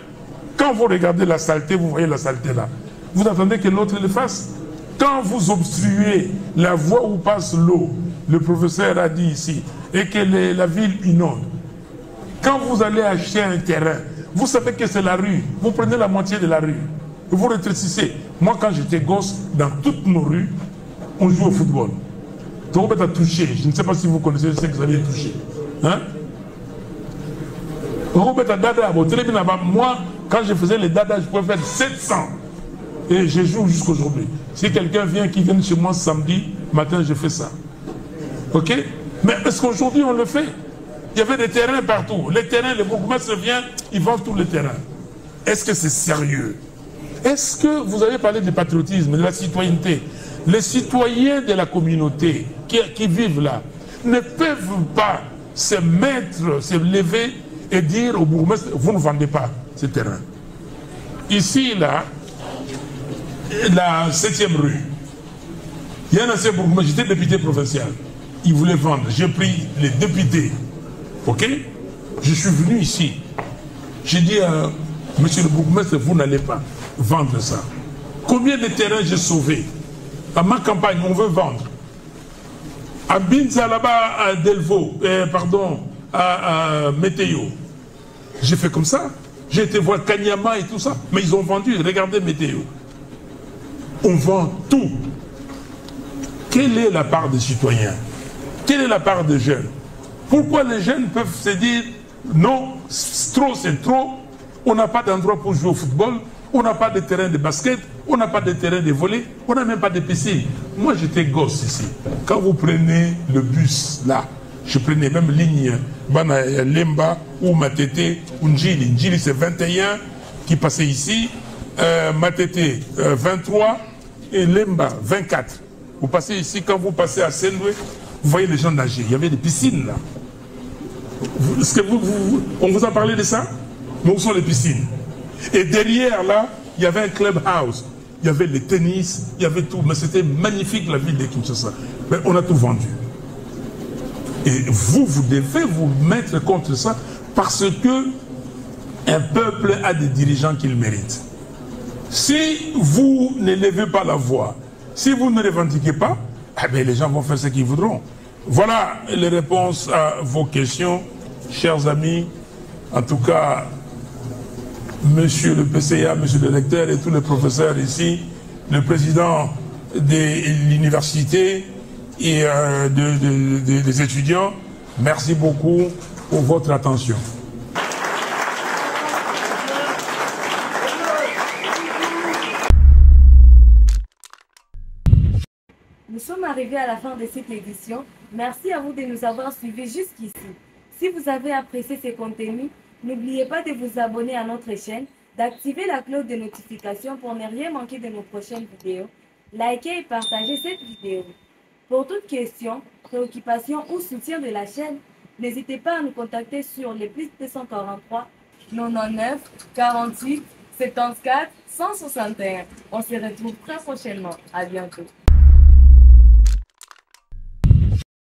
quand vous regardez la saleté, vous voyez la saleté là. Vous attendez que l'autre le fasse. Quand vous obstruez la voie où passe l'eau, le professeur a dit ici, et que la ville inonde, quand vous allez acheter un terrain, vous savez que c'est la rue, vous prenez la moitié de la rue, vous rétrécissez. Moi, quand j'étais gosse, dans toutes nos rues, on joue au football. Robert a touché, je ne sais pas si vous connaissez ce que vous avez touché. Hein? Robert a dada, moi, quand je faisais les dada, je pouvais faire 700. Et je joue jusqu'aujourd'hui. Si quelqu'un vient qui vient chez moi samedi matin, je fais ça. Ok? Mais est-ce qu'aujourd'hui on le fait? Il y avait des terrains partout. Les terrains, les bourgmestres viennent, ils vendent tous les terrains. Est-ce que c'est sérieux? Est-ce que vous avez parlé du patriotisme, de la citoyenneté? Les citoyens de la communauté qui vivent là ne peuvent pas se mettre, se lever et dire au bourgmestre, vous ne vendez pas ce terrain. Ici, là, la 7e rue, il y a un ancien bourgmestre, j'étais député provincial, il voulait vendre. J'ai pris les députés, ok? Je suis venu ici. J'ai dit à monsieur le bourgmestre, vous n'allez pas vendre ça. Combien de terrains j'ai sauvé? À ma campagne, on veut vendre. À Binza, là-bas, à Delvaux, à Météo. J'ai fait comme ça. J'ai été voir Kanyama et tout ça. Mais ils ont vendu. Regardez Météo. On vend tout. Quelle est la part des citoyens? Quelle est la part des jeunes? Pourquoi les jeunes peuvent se dire non, trop c'est trop, on n'a pas d'endroit pour jouer au football, on n'a pas de terrain de basket, on n'a pas de terrain de volley, on n'a même pas de piscine. Moi j'étais gosse ici. Quand vous prenez le bus là, je prenais même ligne Lemba ou Matete ou Njili. Njili c'est 21 qui passait ici, Matete 23 et Lemba 24. Vous passez ici, quand vous passez à Sendwe, vous voyez les gens nager. Il y avait des piscines là. Est-ce que on vous a parlé de ça? Mais où sont les piscines? Et derrière là, il y avait un clubhouse. il y avait les tennis, il y avait tout. Mais c'était magnifique la ville de Kinshasa. Mais on a tout vendu. Et vous, vous devez vous mettre contre ça parce que un peuple a des dirigeants qu'il mérite. Si vous ne levez pas la voix, si vous ne revendiquez pas, eh bien, les gens vont faire ce qu'ils voudront. Voilà les réponses à vos questions, chers amis. En tout cas, monsieur le PCA, monsieur le recteur et tous les professeurs ici, le président de l'université et des étudiants, merci beaucoup pour votre attention. Nous sommes arrivés à la fin de cette édition. Merci à vous de nous avoir suivis jusqu'ici. Si vous avez apprécié ces contenus, n'oubliez pas de vous abonner à notre chaîne, d'activer la cloche de notification pour ne rien manquer de nos prochaines vidéos. Likez et partagez cette vidéo. Pour toute question, préoccupation ou soutien de la chaîne, n'hésitez pas à nous contacter sur le +243 99 48 74 161. On se retrouve très prochainement. À bientôt.